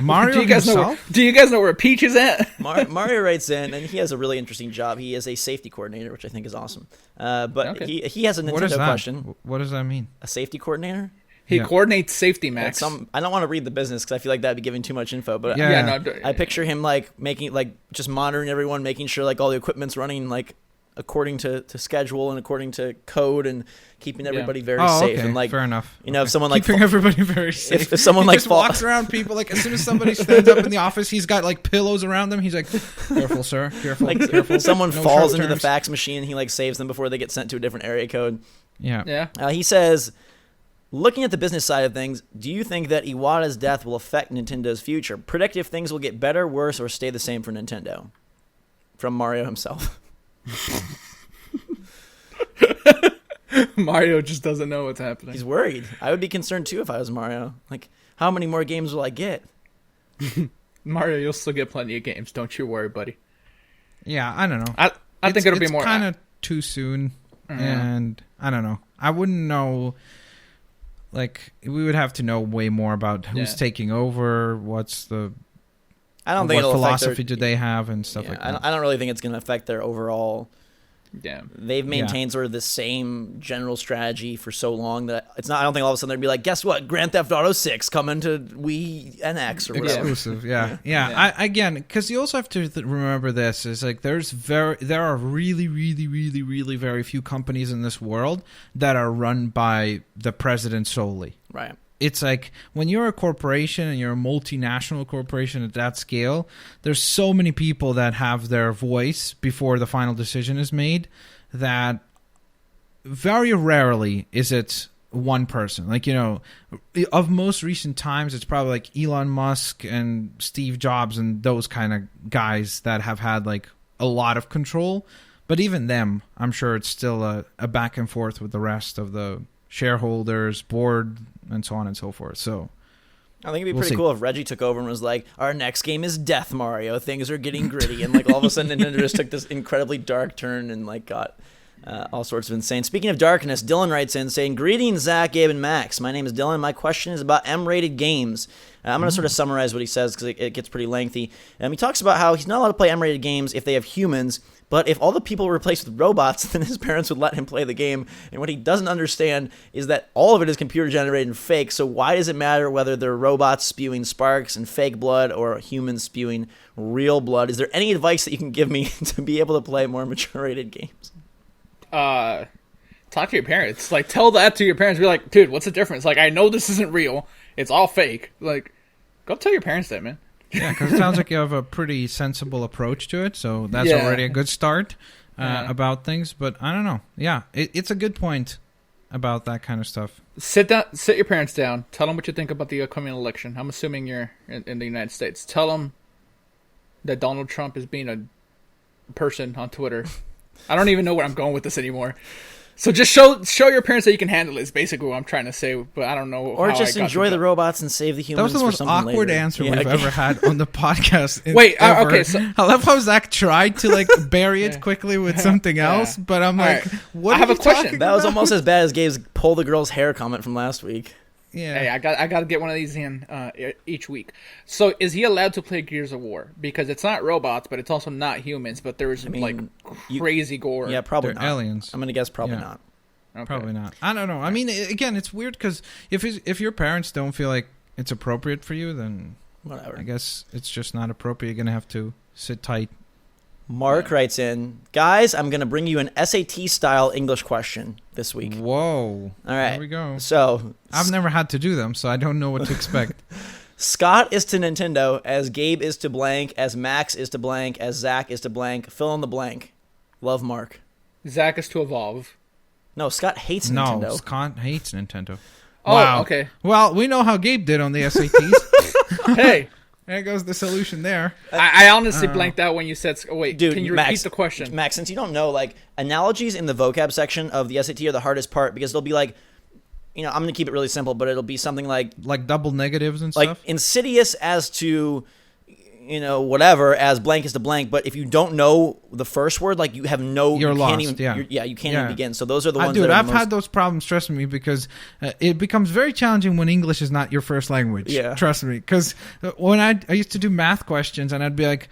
Mario do you guys know where Peach is at? Mario writes in, and he has a really interesting job. He is a safety coordinator, which I think is awesome. But okay. he has a Nintendo question. What does that mean? A safety coordinator? He coordinates safety, Max. I don't want to read the business because I feel like that'd be giving too much info. But I picture him like making like just monitoring everyone, making sure like all the equipment's running like according to schedule and according to code, and keeping everybody very safe. Okay. And like, fair enough. If someone like keeping everybody very safe. If someone he just walks around people, like as soon as somebody stands up in the office, he's got like pillows around them. He's like, "Careful, sir. Careful. Like, careful." Someone falls into the fax machine, he like saves them before they get sent to a different area code. Yeah. He says, looking at the business side of things, do you think that Iwata's death will affect Nintendo's future? Predict if things will get better, worse, or stay the same for Nintendo. From Mario himself. Mario just doesn't know what's happening. He's worried. I would be concerned too if I was Mario. Like, how many more games will I get? Mario, you'll still get plenty of games. Don't you worry, buddy. Yeah, I don't know. I think it'll be more. It's kind of too soon, and I don't know. I wouldn't know. Like, we would have to know way more about who's taking over. What's the? I don't think what it'll philosophy affect their, do they have and stuff like that. I don't really think it's going to affect their overall. Yeah, they've maintained sort of the same general strategy for so long that it's not. I don't think all of a sudden they'd be like, "Guess what? Grand Theft Auto 6 coming to Wii and X or whatever." Exclusive, yeah. Again, because you also have to remember this is like there are really, really, really, really very few companies in this world that are run by the president solely. Right. It's like when you're a corporation and you're a multinational corporation at that scale, there's so many people that have their voice before the final decision is made that very rarely is it one person. Like, you know, of most recent times, it's probably like Elon Musk and Steve Jobs and those kind of guys that have had like a lot of control. But even them, I'm sure it's still a back and forth with the rest of the shareholders, board, and so on and so forth. So I think it'd be pretty cool if Reggie took over and was like, "Our next game is Death Mario. Things are getting gritty," and like all of a sudden Nintendo just took this incredibly dark turn and like got all sorts of insane. Speaking of darkness, Dylan writes in saying, "Greetings, Zach, Gabe, and Max. My name is Dylan. My question is about M-rated games." I'm going to sort of summarize what he says because it gets pretty lengthy. He talks about how he's not allowed to play M-rated games if they have humans, but if all the people were replaced with robots, then his parents would let him play the game. And what he doesn't understand is that all of it is computer-generated and fake, so why does it matter whether they're robots spewing sparks and fake blood or humans spewing real blood? Is there any advice that you can give me to be able to play more mature-rated games? Talk to your parents. Like, tell that to your parents. Be like, dude, what's the difference? Like, I know this isn't real. It's all fake. Like, go tell your parents that, man. Yeah, because it sounds like you have a pretty sensible approach to it, so that's already a good start about things. But I don't know. Yeah, it's a good point about that kind of stuff. Sit your parents down. Tell them what you think about the upcoming election. I'm assuming you're in the United States. Tell them that Donald Trump is being a person on Twitter. I don't even know where I'm going with this anymore. So just show your parents that you can handle it is basically what I'm trying to say, but I don't know. Or just enjoy the robots and save the humans. That was the most awkward answer we've ever had on the podcast. Wait, okay. So, I love how Zach tried to like bury it quickly with something else, but I'm like, what? I have a question. That was almost as bad as Gabe's pull the girl's hair comment from last week. Yeah. Hey, I got to get one of these in each week. So is he allowed to play Gears of War? Because it's not robots, but it's also not humans. But there's like crazy gore. Yeah, probably They're not. aliens. I'm gonna guess probably not. Okay. Probably not. I don't know. I mean, again, it's weird because if your parents don't feel like it's appropriate for you, then whatever. I guess it's just not appropriate. You're gonna have to sit tight. Mark writes in, guys, I'm going to bring you an SAT-style English question this week. Whoa. All right. Here we go. So I've never had to do them, so I don't know what to expect. Scott is to Nintendo, as Gabe is to blank, as Max is to blank, as Zach is to blank. Fill in the blank. Love, Mark. Zach is to evolve. No, Scott hates Nintendo. No, Scott hates Nintendo. Oh, wow. Okay. Well, we know how Gabe did on the SATs. Hey. There goes the solution there. I honestly blanked out when you said... Oh, wait, dude, can you Max, repeat the question? Max, since you don't know, like, analogies in the vocab section of the SAT are the hardest part because they'll be like, you know, I'm going to keep it really simple, but it'll be something like... Like double negatives and like stuff? Like, insidious as to, you know, whatever, as blank is to blank, but if you don't know the first word, like, you have no... You're lost, even, you can't even begin. So those are the ones dude, that are I've had those problems, trust me, because it becomes very challenging when English is not your first language. Yeah. Trust me. Because when I used to do math questions, and I'd be like,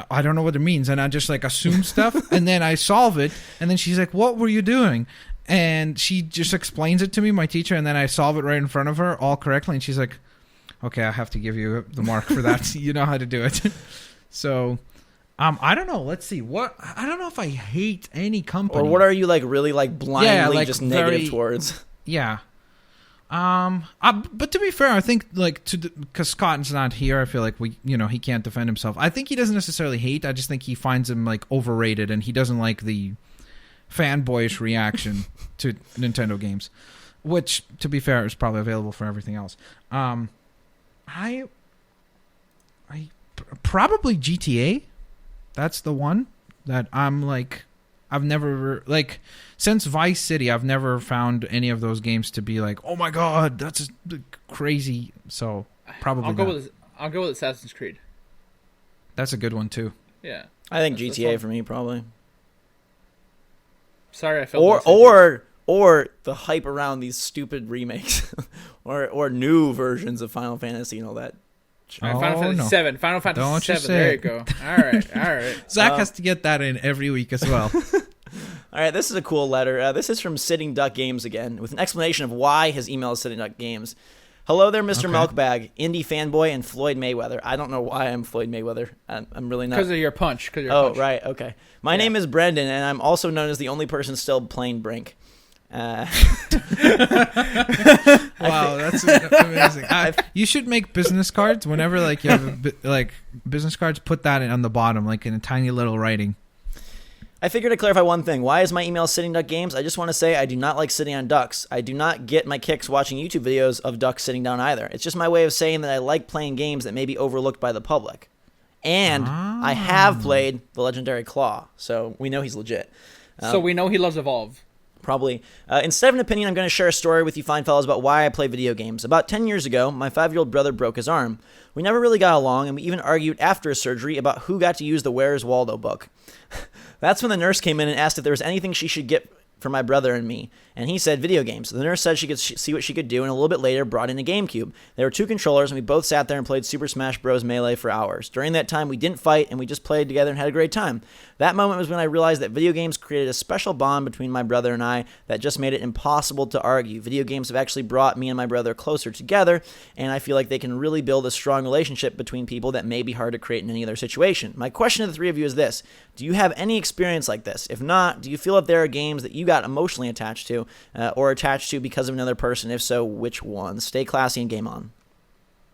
I don't know what it means, and I just, like, assume stuff, and then I solve it, and then she's like, what were you doing? And she just explains it to me, my teacher, and then I solve it right in front of her, all correctly, and she's like, okay, I have to give you the mark for that. You know how to do it. So... I don't know. Let's see. I don't know if I hate any company. Or what are you, like, really, like, blindly like just negative towards? Yeah. But to be fair, I think, like, because Scott's not here, I feel like he can't defend himself. I think he doesn't necessarily hate. I just think he finds him, like, overrated, and he doesn't like the fanboyish reaction to Nintendo games, which, to be fair, is probably available for everything else. I probably GTA. That's the one that I'm like I've never like since Vice City, I've never found any of those games to be like, oh my god, that's crazy. So probably I'll go with Assassin's Creed. That's a good one too. Yeah, I think GTA for me probably. Sorry, I felt or the hype around these stupid remakes, or new versions of Final Fantasy and all that. Final Fantasy 7. Final Fantasy Don't 7. you say There it. you go. All right. Zach has to get that in every week as well. All right, this is a cool letter. This is from Sitting Duck Games again, with an explanation of why his email is Sitting Duck Games. Hello there, Mr. Okay. Milkbag, indie fanboy, and Floyd Mayweather. I don't know why I'm Floyd Mayweather. I'm really not. Because of your punch. Right, okay. My name is Brendan, and I'm also known as the only person still playing Brink. Wow, that's amazing. You should make business cards whenever like you have like business cards. Put that on the bottom, like in a tiny little writing. I figured to clarify one thing. Why is my email Sitting Duck Games? I just want to say I do not like sitting on ducks. I do not get my kicks watching YouTube videos of ducks sitting down either. It's just my way of saying that I like playing games that may be overlooked by the public. And I have played the legendary Claw, so we know he's legit. So we know he loves Evolve. Probably. Instead of an opinion, I'm going to share a story with you fine fellas about why I play video games. About 10 years ago, my 5-year-old brother broke his arm. We never really got along, and we even argued after his surgery about who got to use the Where's Waldo book. That's when the nurse came in and asked if there was anything she should get for my brother and me, and he said video games. The nurse said she could see what she could do, and a little bit later brought in a GameCube. There were 2 controllers, and we both sat there and played Super Smash Bros. Melee for hours. During that time, we didn't fight, and we just played together and had a great time. That moment was when I realized that video games created a special bond between my brother and I that just made it impossible to argue. Video games have actually brought me and my brother closer together, and I feel like they can really build a strong relationship between people that may be hard to create in any other situation. My question to the 3 of you is this: do you have any experience like this? If not, do you feel that there are games that you got emotionally attached to, or attached to because of another person? If so, which one? Stay classy and game on.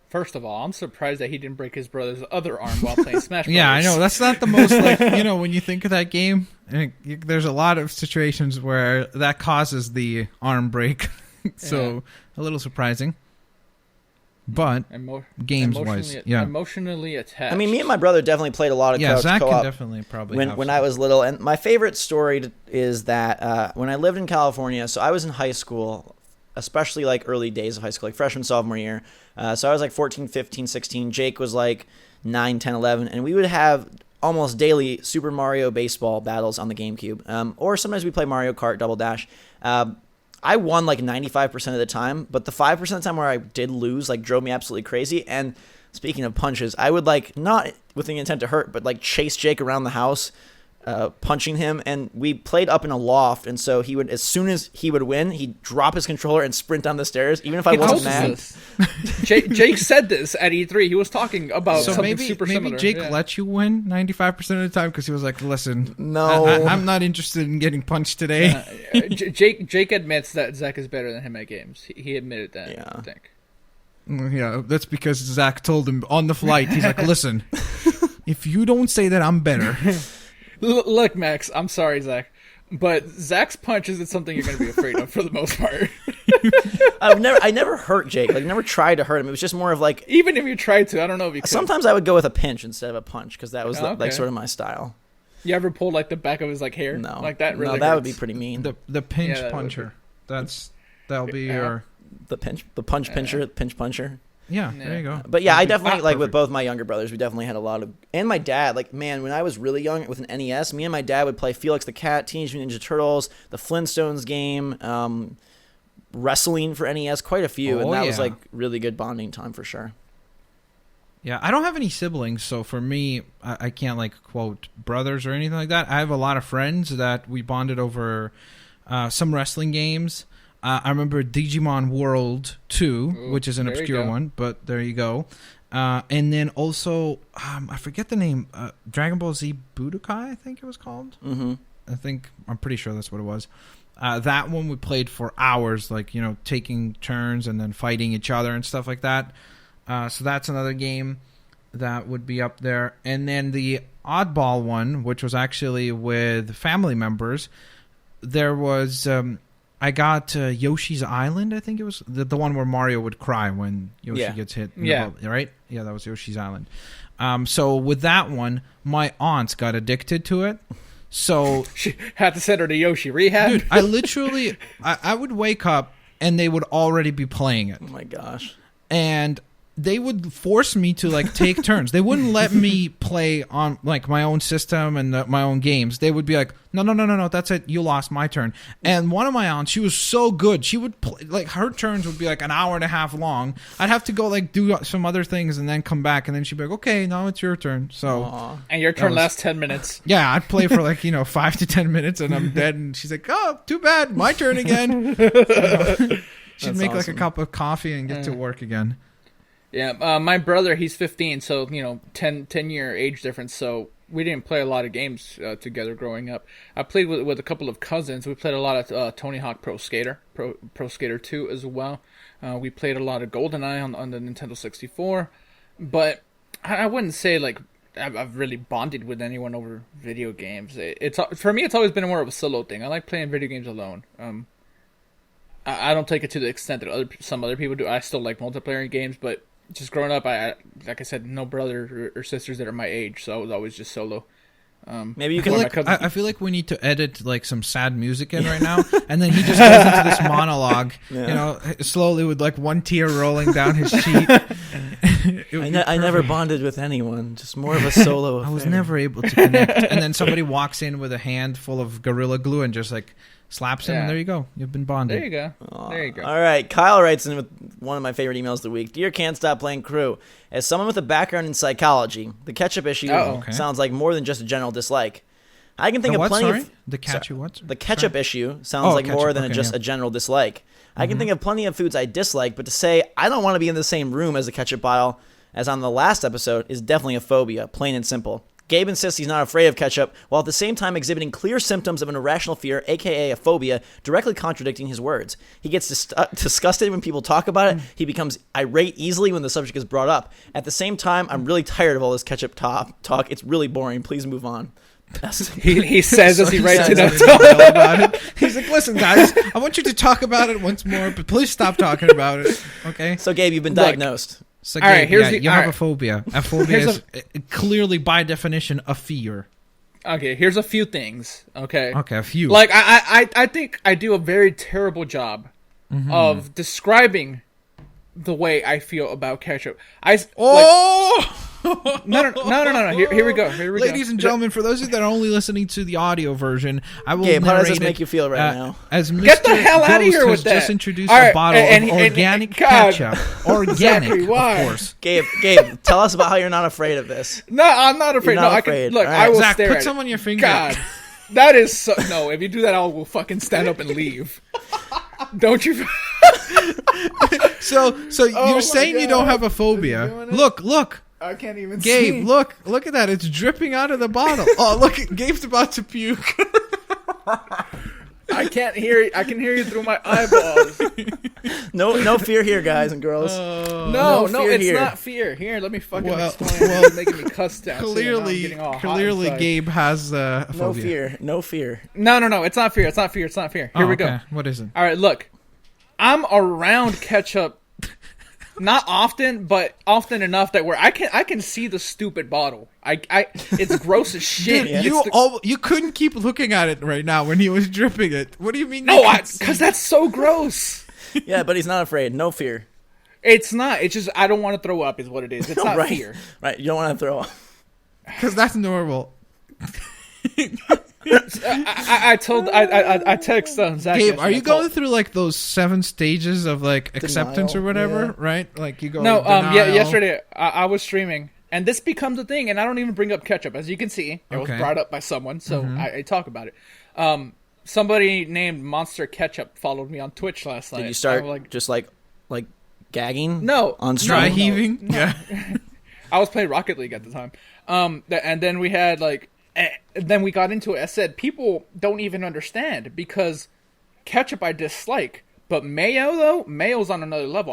First of all, I'm surprised that he didn't break his brother's other arm while playing Smash Bros. Yeah, I know. That's not the most, like, when you think of that game, there's a lot of situations where that causes the arm break. So, a little surprising. But, games-wise, yeah. Emotionally attached. I mean, me and my brother definitely played a lot of couch Zach co-op can definitely probably when I was little. And my favorite story is that when I lived in California, so I was in high school, especially like early days of high school, like freshman, sophomore year. So I was like 14, 15, 16. Jake was like 9, 10, 11. And we would have almost daily Super Mario baseball battles on the GameCube. Or sometimes we play Mario Kart Double Dash. I won like 95% of the time, but the 5% of the time where I did lose like drove me absolutely crazy. And speaking of punches, I would like, not with the intent to hurt, but like chase Jake around the house, punching him. And we played up in a loft, and so he would, as soon as he would win, he'd drop his controller and sprint down the stairs, even if I wasn't mad. Jake said this at E3. He was talking about something super similar. Maybe Jake let you win 95% of the time because he was like, listen, no, I'm not interested in getting punched today. Jake admits that Zach is better than him at games. He admitted that, yeah. I think. Yeah, that's because Zach told him on the flight. He's like, listen, if you don't say that I'm better. Look, Max, I'm sorry, Zach, but Zach's punch isn't something you're going to be afraid of for the most part. I never hurt Jake. Like, never tried to hurt him. It was just more of like, even if you tried to, I don't know if you could. Sometimes I would go with a pinch instead of a punch because that was like sort of my style. You ever pulled like the back of his like hair? No, like that. Really no, that hurts. would be pretty mean. The pinch puncher. That'll be your the punch puncher. Yeah, there you go. But yeah, I definitely, like, with both my younger brothers, we definitely had a lot of, and my dad, like, man, when I was really young with an NES, me and my dad would play Felix the Cat, Teenage Mutant Ninja Turtles, the Flintstones game, wrestling for NES, quite a few, and that was like really good bonding time for sure. Yeah, I don't have any siblings, so for me, I can't like quote brothers or anything like that. I have a lot of friends that we bonded over some wrestling games. I remember Digimon World 2, which is an obscure one, but there you go. And then also, I forget the name, Dragon Ball Z Budokai, I think it was called. Mm-hmm. I'm pretty sure that's what it was. That one we played for hours, like, taking turns and then fighting each other and stuff like that. So that's another game that would be up there. And then the oddball one, which was actually with family members, there was... I got Yoshi's Island, I think it was. The one where Mario would cry when Yoshi gets hit. Right? Yeah, that was Yoshi's Island. So with that one, my aunts got addicted to it. So She had to send her to Yoshi rehab. dude, I literally I would wake up and they would already be playing it. Oh my gosh. And they would force me to like take turns. They wouldn't let me play on like my own system and my own games. They would be like, no, that's it. You lost, my turn. And one of my aunts, she was so good. She would play, like her turns would be like an hour and a half long. I'd have to go like do some other things and then come back, and then she'd be like, okay, now it's your turn. So Aw. And your turn lasts 10 minutes. yeah, I'd play for like 5 to 10 minutes and I'm dead. And she's like, oh, too bad, my turn again. So, she'd That's make like a awesome. cup of coffee and get to work again. Yeah, my brother, he's 15, so 10-year age difference. So we didn't play a lot of games together growing up. I played with a couple of cousins. We played a lot of Tony Hawk Pro Skater 2 as well. We played a lot of GoldenEye on the Nintendo 64. But I wouldn't say like I've really bonded with anyone over video games. It's for me, it's always been more of a solo thing. I like playing video games alone. I don't take it to the extent that some other people do. I still like multiplayer games, but just growing up, I like I said, no brother or sisters that are my age, so I was always just solo. Maybe you I feel, can. like, I feel like we need to edit like some sad music in right now, and then he just goes into this monologue, slowly with like one tear rolling down his cheek. I never bonded with anyone. Just more of a solo. I was affair. never able to connect. And then somebody walks in with a hand full of Gorilla Glue and just like slaps him, and Yeah. there you go. You've been bonded. There you go. There you go. All right, Kyle writes in with one of my favorite emails of the week. Dear Can't Stop Playing crew, as someone with a background in psychology, the ketchup issue Okay. sounds like more than just a general dislike. I can think The of what, plenty sorry? of The ketchup what? the ketchup Sorry? issue sounds like more ketchup, than okay, just yeah. a general dislike. I can think of plenty of foods I dislike, but to say I don't want to be in the same room as a ketchup bottle, as on the last episode, is definitely a phobia, plain and simple. Gabe insists he's not afraid of ketchup, while at the same time exhibiting clear symptoms of an irrational fear, aka a phobia, directly contradicting his words. He gets disgusted when people talk about it. He becomes irate easily when the subject is brought up. At the same time, I'm really tired of all this ketchup talk. It's really boring. Please move on. He says as he writes it says up. About it. He's like, listen, guys, I want you to talk about it once more, but please stop talking about it. Okay? So, Gabe, you've been Look. diagnosed. So, All right, Gabe, here's yeah, the- you all have a right. phobia. A phobia Here's is clearly, by definition, a fear. Okay, here's a few things. Okay. Okay, a few. Like I think I do a very terrible job of describing the way I feel about ketchup. oh! No. Here we go. Ladies and gentlemen, for those of you that are only listening to the audio version, I will Gabe, how does narrate this make it, you feel right now? As Mr. Get the hell outta Ghost here with has that. just introduced All right, a bottle and- of organic God. ketchup. Organic, Zachary, why? of course. Gabe, tell us about how you're not afraid of this. No, I'm not afraid. You're not no, afraid. I can look. All I right. will Zach, stare put at some it. on your finger. God, that is so. No, if you do that, I will fucking stand up and leave. Don't you? So my you're saying you don't God. have a phobia? Look. I can't even Gabe, look at that. It's dripping out of the bottle. Oh, look, Gabe's about to puke. I can't hear you. I can hear you through my eyeballs. No fear here, guys and girls. No, fear it's here. not fear. Here, let me fucking Well, explain. well, You're making me cuss down. Clearly, Gabe has a No phobia. fear. No fear. No. It's not fear. It's not fear. It's not fear. Here Oh, we go. okay. What is it? All right, look. I'm around ketchup, not often, but often enough that where I can see the stupid bottle. It's gross as shit. Dude, you couldn't keep looking at it right now when he was dripping it. What do you mean? No, because that's so gross. Yeah, but he's not afraid. No fear. It's not. It's just I don't want to throw up. Is what it is. It's not right. fear. Right. You don't want to throw up. Because that's normal. I text Zach. Gabe, are yesterday. you going through like those 7 stages of like acceptance Denial, or whatever? yeah. Right? Like you go. No, denial. yesterday I was streaming, and this becomes a thing, and I don't even bring up ketchup. As you can see, it was Okay. brought up by someone, so I talk about it. Somebody named Monster Ketchup followed me on Twitch last night. Did you start I'm like, just like gagging? No. On Dry stream? heaving. Yeah. I was playing Rocket League at the time. And then we had then we got into it. I said people don't even understand because ketchup I dislike, but mayo's on another level.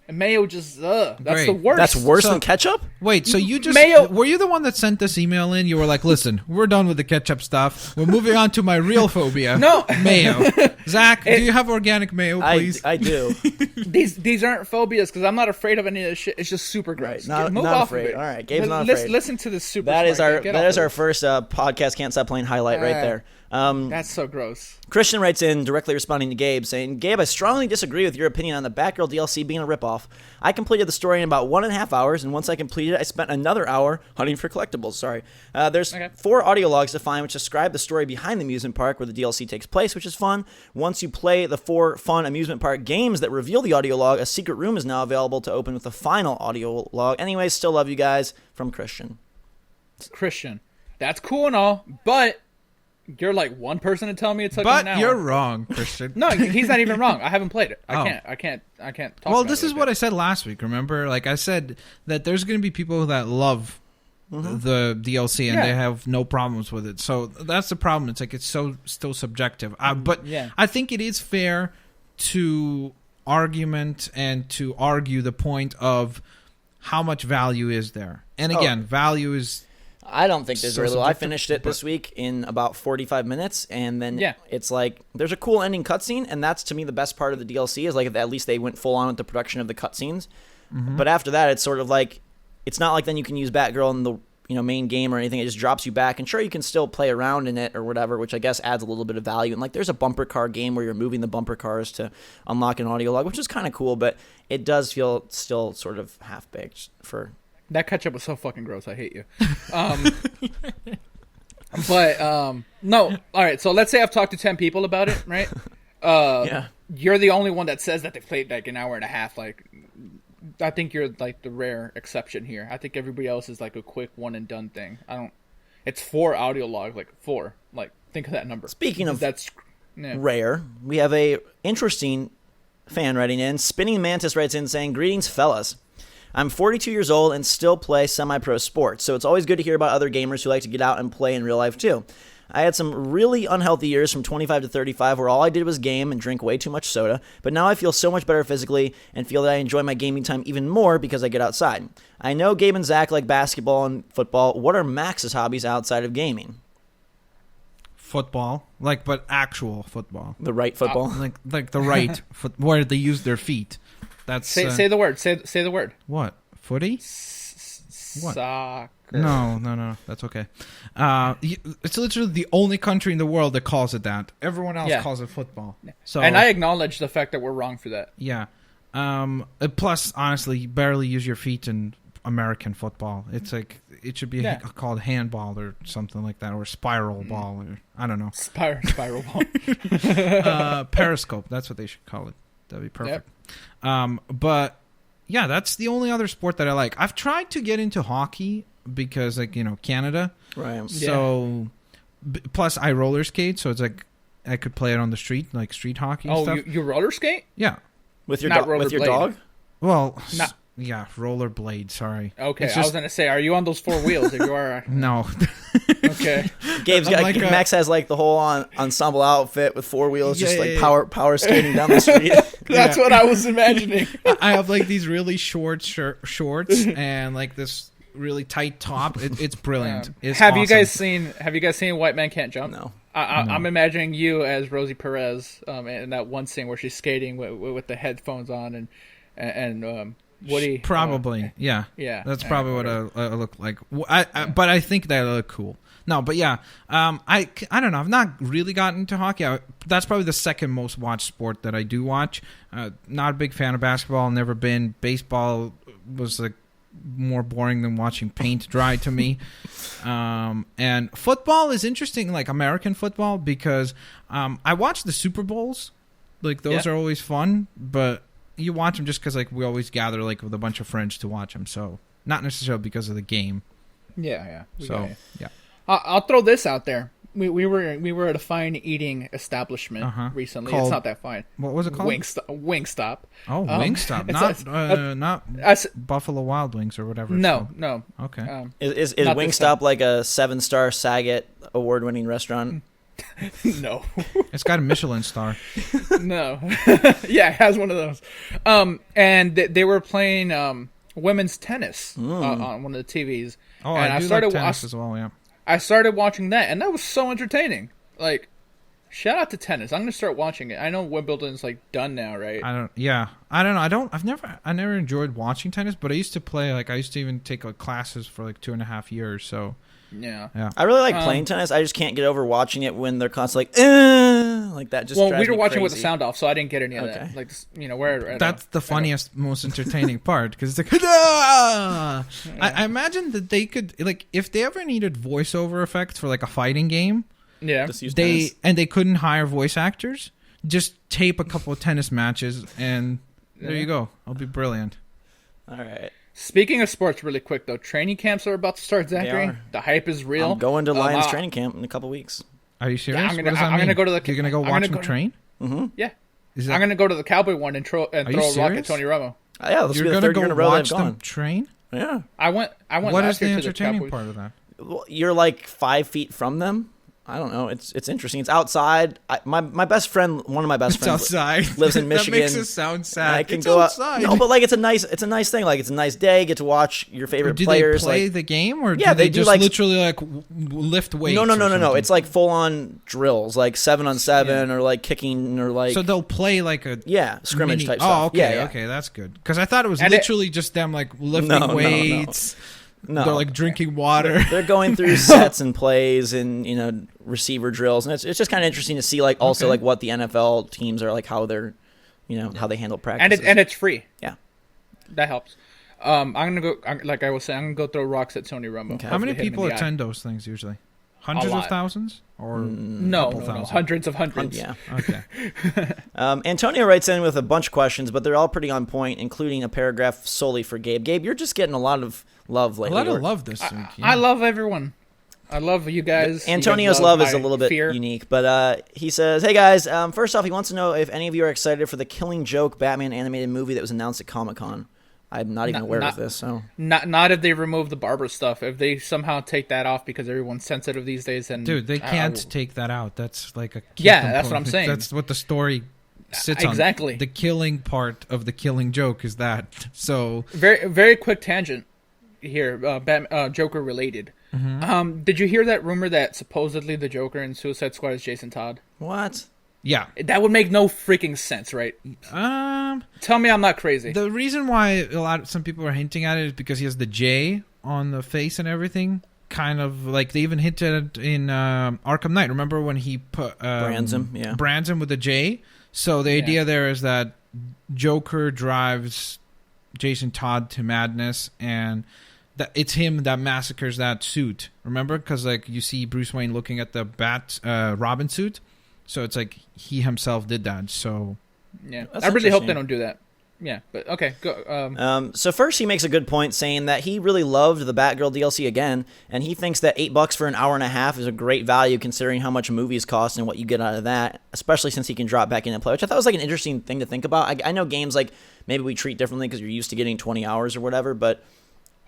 And mayo just that's Great. the worst. That's worse than ketchup? Wait, so you just Mayo- were you the one that sent this email in? You were like, "Listen, we're done with the ketchup stuff. We're moving on to my real phobia." No. Mayo. Zach, do you have organic mayo, please? I do. These aren't phobias because I'm not afraid of any of this shit. It's just super gross. Not- Move not off afraid. of it. All right, Gabe's not Listen- afraid. Listen to this super. That is smart our guy. Get that off is of our it. first podcast Can't Stop Playing highlight right there. That's so gross. Christian writes in directly responding to Gabe saying, Gabe, I strongly disagree with your opinion on the Batgirl DLC being a ripoff. I completed the story in about 1.5 hours, and once I completed it, I spent another hour hunting for collectibles. There's 4 audio logs to find which describe the story behind the amusement park where the DLC takes place, which is fun. Once you play the 4 fun amusement park games that reveal the audio log, a secret room is now available to open with the final audio log. Anyways, still love you guys. From Christian. Christian, that's cool and all, but you're like one person to tell me it took him an But hour. you're wrong, Christian. No, he's not even wrong. I haven't played it. Oh. I can't talk Well, about this it is what I said last week, remember? Like I said that there's going to be people that love the DLC and they have no problems with it. So that's the problem. It's like it's so still subjective. But I think it is fair to argument and to argue the point of how much value is there. And again, value is... I don't think there's So very little. I subjective, finished it this week in about 45 minutes, and then Yeah. it's like there's a cool ending cutscene, and that's to me the best part of the DLC is like at least they went full on with the production of the cutscenes. But after that, it's sort of like it's not like then you can use Batgirl in the main game or anything. It just drops you back, and sure you can still play around in it or whatever, which I guess adds a little bit of value. And like there's a bumper car game where you're moving the bumper cars to unlock an audio log, which is kind of cool, but it does feel still sort of half baked for. That ketchup was so fucking gross. I hate you. No. All right. So let's say I've talked to 10 people about it, right? Yeah. You're the only one that says that they played like an hour and a half. Like, I think you're like the rare exception here. I think everybody else is like a quick one and done thing. It's 4 audio logs, like 4. Like, think of that number. Speaking of that's rare, we have a interesting fan writing in. Spinning Mantis writes in saying, "Greetings, fellas. I'm 42 years old and still play semi-pro sports, so it's always good to hear about other gamers who like to get out and play in real life too. I had some really unhealthy years from 25 to 35 where all I did was game and drink way too much soda, but now I feel so much better physically and feel that I enjoy my gaming time even more because I get outside. I know Gabe and Zach like basketball and football. What are Max's hobbies outside of gaming?" Football, but actual football. The right football? Like the right foot, where they use their feet. That's say the word. Say the word. What? Footy? What? Soccer. No. That's okay. It's literally the only country in the world that calls it that. Everyone else calls it football. So, and I acknowledge the fact that we're wrong for that. Yeah. Plus, honestly, you barely use your feet in American football. It's like it should be called handball or something like that, or spiral ball, or I don't know. Spiral ball. Periscope. That's what they should call it. That'd be perfect. But yeah, that's the only other sport that I like. I've tried to get into hockey because, Canada. Right. So, plus I roller skate, so it's like I could play it on the street, like street hockey. And stuff. You roller skate? Yeah. With your Not with your rollerblade. dog? Well, Not- yeah, rollerblade. Sorry. Okay, It's I was just- gonna say, are you on those 4 wheels? If you are, No. okay. Max has the whole ensemble outfit with 4 wheels, power skating down the street. That's what I was imagining. I have these really short shorts and this really tight top. It's brilliant. It's Have awesome. you guys seen White Man Can't Jump? No. I'm imagining you as Rosie Perez in that one scene where she's skating with the headphones on and Woody. Probably, yeah. That's probably what I look like. But I think that I look cool. No, but yeah, I don't know. I've not really gotten into hockey. That's probably the second most watched sport that I do watch. Not a big fan of basketball. Never been. Baseball was more boring than watching paint dry to me. And football is interesting, like American football, because I watch the Super Bowls. Those are always fun, but you watch them just because we always gather with a bunch of friends to watch them. So not necessarily because of the game. Yeah. Yeah. I'll throw this out there. We were at a fine eating establishment recently. Called- it's not that fine. What was it called? Wingstop. Oh, Wingstop, not Buffalo Wild Wings or whatever. No. Okay. Is Not this Wingstop like a 7-star Saget award-winning restaurant? No. It's got a Michelin star. No. Yeah, it has one of those. And they were playing women's tennis on one of the TVs. Oh, and I do like tennis as well, yeah. I started watching that, and that was so entertaining. Like, shout out to tennis. I'm gonna start watching it. I know Wimbledon's like done now, right? I don't know. I never enjoyed watching tennis, but I used to play. Like, I used to even take like classes for like 2.5 years. So yeah. I really like playing tennis. I just can't get over watching it when they're constantly like that. Just well, drives we were me watching crazy. with the sound off, so I didn't get any of that. Like, where that's the funniest, most entertaining part, because it's like, I imagine that they could, like, if they ever needed voiceover effects for like a fighting game, yeah, Just use tennis. they couldn't hire voice actors, just tape a couple of tennis matches, and there you go. It'll be brilliant. All right. Speaking of sports, really quick though, training camps are about to start. Zachary, are. the hype is real. I'm going to Lions training camp in a couple weeks. Are you serious? I'm What gonna- does that I'm gonna mean? go to the- You're gonna go I'm watch gonna them go- train? Yeah, Is that, I'm gonna go to the Cowboy one and throw a rock at serious? Tony Romo. Yeah, this will you're be the gonna third go year in a row that I've watch them gone. train? Yeah. I went What last is the year to the entertaining Cowboys. part of that? Well, you're like 5 feet from them. I don't know. It's interesting. It's outside. My best friend, one of my best It's friends, outside. lives in Michigan. That makes it sound sad. I can It's go outside. out. No, but like it's a nice thing. Like it's a nice day. Get to watch your favorite do players. they play like, the game, or Yeah, do they they do, just like- literally like lift weights? no. or something? It's like full on drills, like 7-on-7, or like kicking, or like so they'll play like a scrimmage mini- type stuff. Oh, okay, yeah. okay, that's good. Because I thought it was And literally just them like lifting No. weights. No, They're like drinking water. They're going through sets and plays and receiver drills, and it's just kind of interesting to see like also Okay. like what the NFL teams are like, how they're how they handle practice. And it's free. Yeah. That helps. I'm gonna go. Like I was saying, I'm gonna go throw rocks at Tony Romo. Okay. How many Hopefully hit him people in the eye. attend those things usually? Hundreds of lot. thousands, or No, couple thousand? hundreds of hundreds. Yeah. Okay. Antonio writes in with a bunch of questions, but they're all pretty on point, including a paragraph solely for Gabe. Gabe, you're just getting a lot of love A lately. lot of love this week. Yeah. I love everyone. I love you guys. You Antonio's guys love is my a little bit fear. unique, but he says, "Hey guys, first off, he wants to know if any of you are excited for the Killing Joke Batman animated movie that was announced at Comic-Con. I'm not even aware of this, so Not if they remove the Barbara stuff. If they somehow take that off because everyone's sensitive these days, then Dude, they can't take that out. That's like a key Yeah, that's what I'm component. saying. That's what the story sits on. Exactly. The killing part of the Killing Joke is that. So Very very quick tangent here. Joker related. Mm-hmm. Did you hear that rumor that supposedly the Joker in Suicide Squad is Jason Todd? what? yeah. That would make no freaking sense, right? Tell me I'm not crazy. The reason why some people are hinting at it is because he has the J on the face and everything. Kind of like they even hinted in Arkham Knight. Remember when he put Brands him, yeah. brands him with the J? So the idea there is that Joker drives Jason Todd to madness, and that it's him that massacres that suit. Remember, because like you see Bruce Wayne looking at the Robin suit, so it's like he himself did that. So yeah, That's I really hope they interesting. don't do that. Yeah, but okay, go. So first, he makes a good point saying that he really loved the Batgirl DLC again, and he thinks that $8 for an hour and a half is a great value considering how much movies cost and what you get out of that, especially since he can drop back in and play, which I thought was like an interesting thing to think about. I know games like maybe we treat differently because you're used to getting 20 hours or whatever, but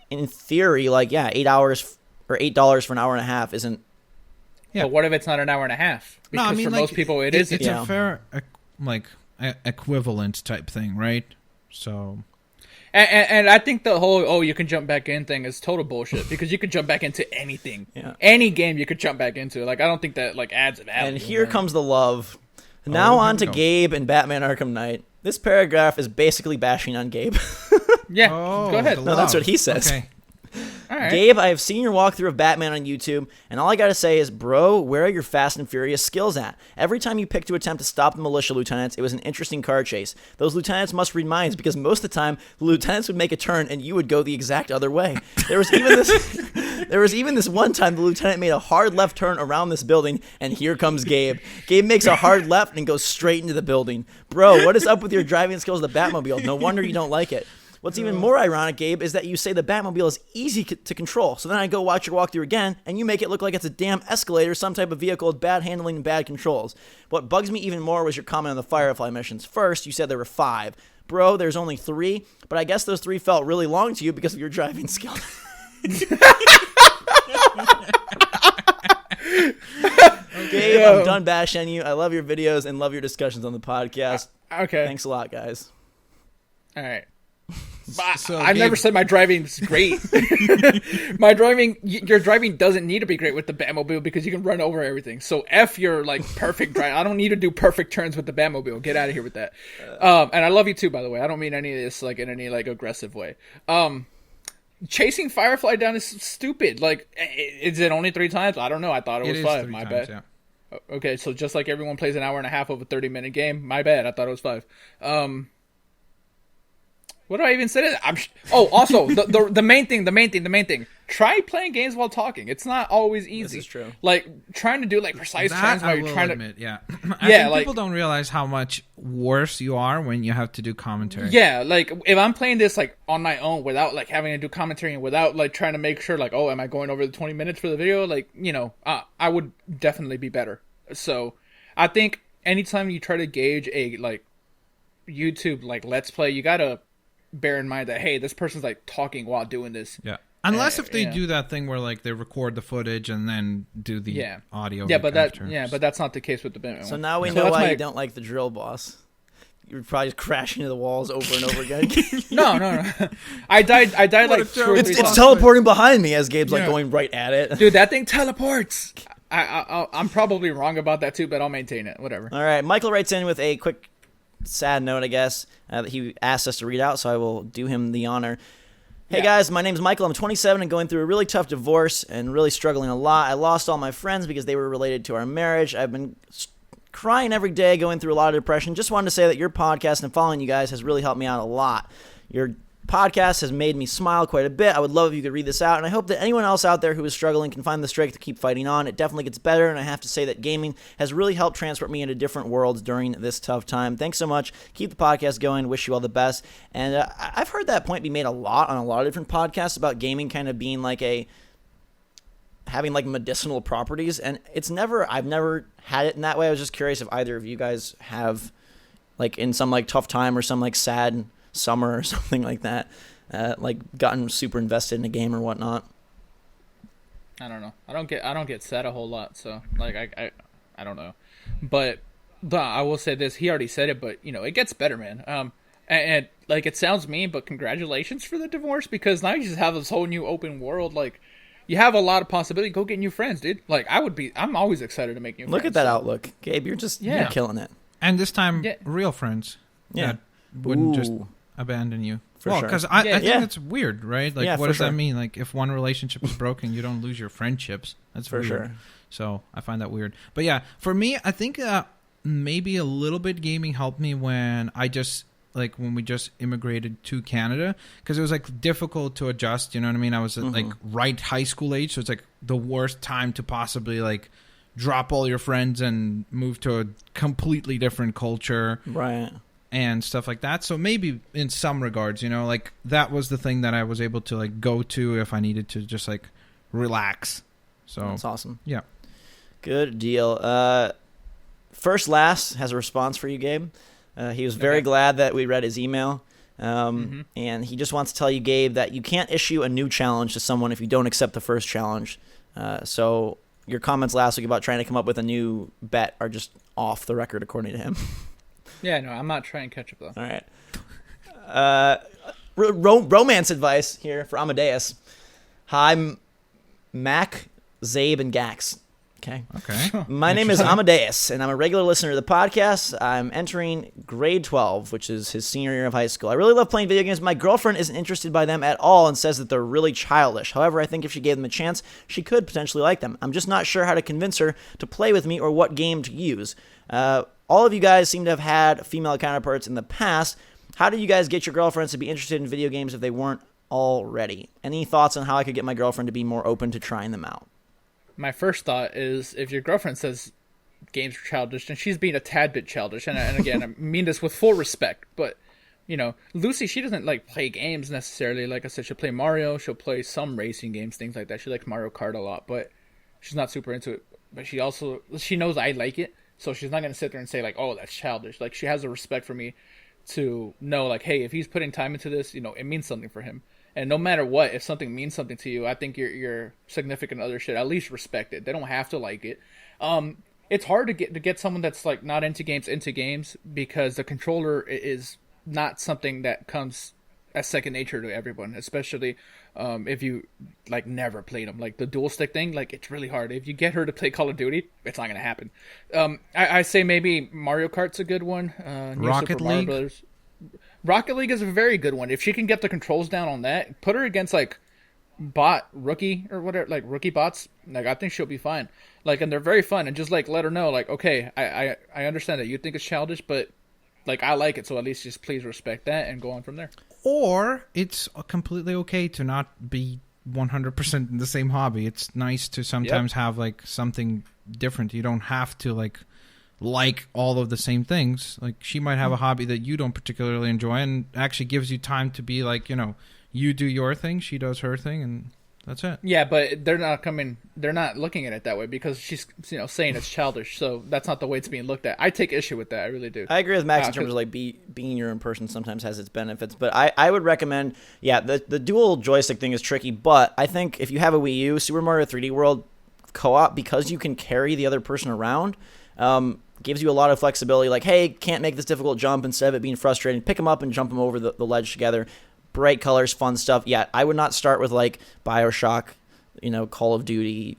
in theory, like, yeah, 8 hours or $8 for an hour and a half isn't. Yeah. But what if it's not an hour and a half? Because for like, most people it is. It's Yeah. a fair equivalent type thing, right? So And I think the whole you can jump back in thing is total bullshit because you can jump back into anything. Yeah. Any game you could jump back into. Like I don't think that like adds value. And here comes the love. Now on to go. Gabe and Batman Arkham Knight. This paragraph is basically bashing on Gabe. Yeah, oh, go ahead. the No, that's love. what he says. Okay. All right. Gabe, I have seen your walkthrough of Batman on YouTube, and all I gotta say is, bro, where are your Fast and Furious skills at? Every time you picked to attempt to stop the militia lieutenants, it was an interesting car chase. Those lieutenants must read minds, because most of the time, the lieutenants would make a turn, and you would go the exact other way. There was even this one time the lieutenant made a hard left turn around this building, and here comes Gabe. Gabe makes a hard left and goes straight into the building. Bro, what is up with your driving skills of the Batmobile? No wonder you don't like it. What's even more ironic, Gabe, is that you say the Batmobile is easy to control. So then I go watch your walkthrough again, and you make it look like it's a damn Escalator, some type of vehicle with bad handling and bad controls. What bugs me even more was your comment on the Firefly missions. First, you said there were 5. Bro, there's only 3, but I guess those 3 felt really long to you because of your driving skills. Gabe, I'm done bashing you. I love your videos and love your discussions on the podcast. Okay. Thanks a lot, guys. All right. So, I never Gabe- said my driving's great. Your driving doesn't need to be great with the Batmobile because you can run over everything. So F your like perfect drive. I don't need to do perfect turns with the Batmobile. Get out of here with that. And I love you too, by the way. I don't mean any of this like in any like aggressive way. Chasing Firefly down is stupid. Like, is it only 3 times? I don't know. I thought it was 5. My bad. Yeah. Okay, so just like everyone plays an hour and a half of a 30-minute game, my bad. I thought it was 5. What did I even say? Also the main thing. Try playing games while talking. It's not always easy. This is true. Like trying to do like precise turns while you're trying to. Yeah. Yeah, think like- people don't realize how much worse you are when you have to do commentary. Yeah, like if I'm playing this like on my own without like having to do commentary and without like trying to make sure like, oh, am I going over the 20 minutes for the video? Like, I would definitely be better. So I think anytime you try to gauge a like YouTube like let's play, you gotta bear in mind that hey, this person's like talking while doing this. Yeah. Unless if they yeah. do that thing where like they record the footage and then do the audio. Yeah, but after. but that's not the case with the Batman So one. now we know why you don't like the drill boss. You're probably just crashing into the walls over and over again. No. I died like 2 or 3 It's times. teleporting behind me as Gabe's like Yeah. going right at it. Dude, that thing teleports. I'm probably wrong about that too, but I'll maintain it. Whatever. All right, Michael writes in with a quick, sad note, I guess, that he asked us to read out, so I will do him the honor. Hey guys, my name's Michael. I'm 27 and going through a really tough divorce and really struggling a lot. I lost all my friends because they were related to our marriage. I've been crying every day, going through a lot of depression. Just wanted to say that your podcast and following you guys has really helped me out a lot. Your podcast has made me smile quite a bit. I would love if you could read this out, and I hope that anyone else out there who is struggling can find the strength to keep fighting on. It definitely gets better, and I have to say that gaming has really helped transport me into different worlds during this tough time. Thanks so much. Keep the podcast going. Wish you all the best. And I've heard that point be made a lot on a lot of different podcasts about gaming kind of being like having like medicinal properties, and I've never had it in that way. I was just curious if either of you guys have, like in some like tough time or some like sad summer or something like that, like gotten super invested in a game or whatnot. I don't know. I don't get sad a whole lot, so like I don't know. But I will say this, he already said it, but it gets better, man. And like it sounds mean, but congratulations for the divorce, because now you just have this whole new open world. Like you have a lot of possibility. Go get new friends, dude. Like I'm always excited to make new friends. Look at that outlook, Gabe. You're just you're killing it. And this time, real friends. Yeah. That wouldn't just Ooh. abandon you. For well, sure. because I think Yeah. it's weird, right? Like, Yeah, what for does sure. that mean? Like, if one relationship is broken, you don't lose your friendships. That's For weird. sure. So I find that weird. But yeah, for me, I think maybe a little bit gaming helped me when when we just immigrated to Canada, because it was like difficult to adjust. You know what I mean? I was at like right high school age, so it's like the worst time to possibly like drop all your friends and move to a completely different culture. Right. And stuff like that. So maybe in some regards, like that was the thing that I was able to like go to if I needed to just like relax. So That's awesome. Yeah. Good deal. First Last has a response for you, Gabe. He was very glad that we read his email. And he just wants to tell you, Gabe, that you can't issue a new challenge to someone if you don't accept the first challenge. So your comments last week about trying to come up with a new bet are just off the record, according to him. Yeah, no, I'm not trying to catch up though. All right. Romance advice here for Amadeus. Hi, Mac, Zabe, and Gax. Okay. My name is Amadeus, and I'm a regular listener to the podcast. I'm entering grade 12, which is his senior year of high school. I really love playing video games. My girlfriend isn't interested by them at all and says that they're really childish. However, I think if she gave them a chance, she could potentially like them. I'm just not sure how to convince her to play with me or what game to use. All of you guys seem to have had female counterparts in the past. How do you guys get your girlfriends to be interested in video games if they weren't already? Any thoughts on how I could get my girlfriend to be more open to trying them out? My first thought is if your girlfriend says games are childish, then she's being a tad bit childish. And again, I mean this with full respect. But, Lucy, she doesn't like play games necessarily. Like I said, she'll play Mario. She'll play some racing games, things like that. She likes Mario Kart a lot, but she's not super into it. But she knows I like it. So she's not going to sit there and say, like, oh, that's childish. Like, she has a respect for me to know, like, hey, if he's putting time into this, it means something for him. And no matter what, if something means something to you, I think your significant other should at least respect it. They don't have to like it. it's hard to get someone that's like not into games because the controller is not something that comes as second nature to everyone, especially if you like never played them. Like the dual stick thing, like it's really hard. If you get her to play Call of Duty, it's not gonna happen. I say maybe Mario Kart's a good one. New Rocket Super Mario League? Brothers. Rocket League is a very good one. If she can get the controls down on that, put her against like rookie or whatever, like rookie bots, like I think she'll be fine. Like, and they're very fun, and just like let her know, like, okay, I understand that you think it's childish, but like I like it, so at least just please respect that and go on from there. Or it's completely okay to not be 100% in the same hobby. It's nice to sometimes have like something different. You don't have to like all of the same things. Like she might have a hobby that you don't particularly enjoy, and actually gives you time to be like, you do your thing, she does her thing, and that's it. Yeah, but they're not looking at it that way because she's saying it's childish. So that's not the way it's being looked at. I take issue with that. I really do. I agree with Max in terms of like being your own person sometimes has its benefits, but I would recommend, the dual joystick thing is tricky, but I think if you have a Wii U, Super Mario 3D World co-op, because you can carry the other person around, gives you a lot of flexibility. Like, hey, can't make this difficult jump, instead of it being frustrating, pick them up and jump them over the ledge together. Bright colors, fun stuff. Yeah, I would not start with like BioShock, Call of Duty,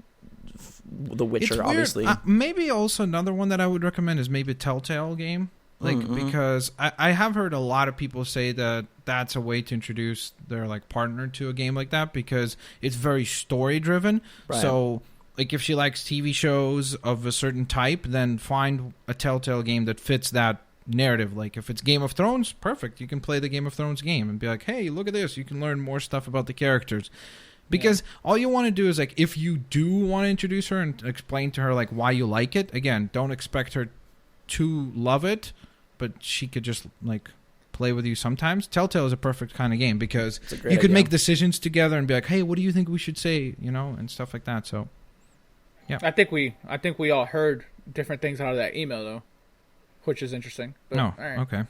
The Witcher, obviously. Maybe also another one that I would recommend is maybe a Telltale game. Because I have heard a lot of people say that that's a way to introduce their like partner to a game like that, because it's very story driven. Right. So like if she likes TV shows of a certain type, then find a Telltale game that fits that narrative. Like if it's Game of Thrones, perfect, you can play the Game of Thrones game and be like, hey, look at this, you can learn more stuff about the characters, because all you want to do is like, if you do want to introduce her and explain to her like why you like it, again, don't expect her to love it, but she could just like play with you sometimes. Telltale is a perfect kind of game because you could make decisions together and be like, hey, what do you think we should say, and stuff like that. So yeah, I think we all heard different things out of that email though, which is interesting. But, no, right. Okay.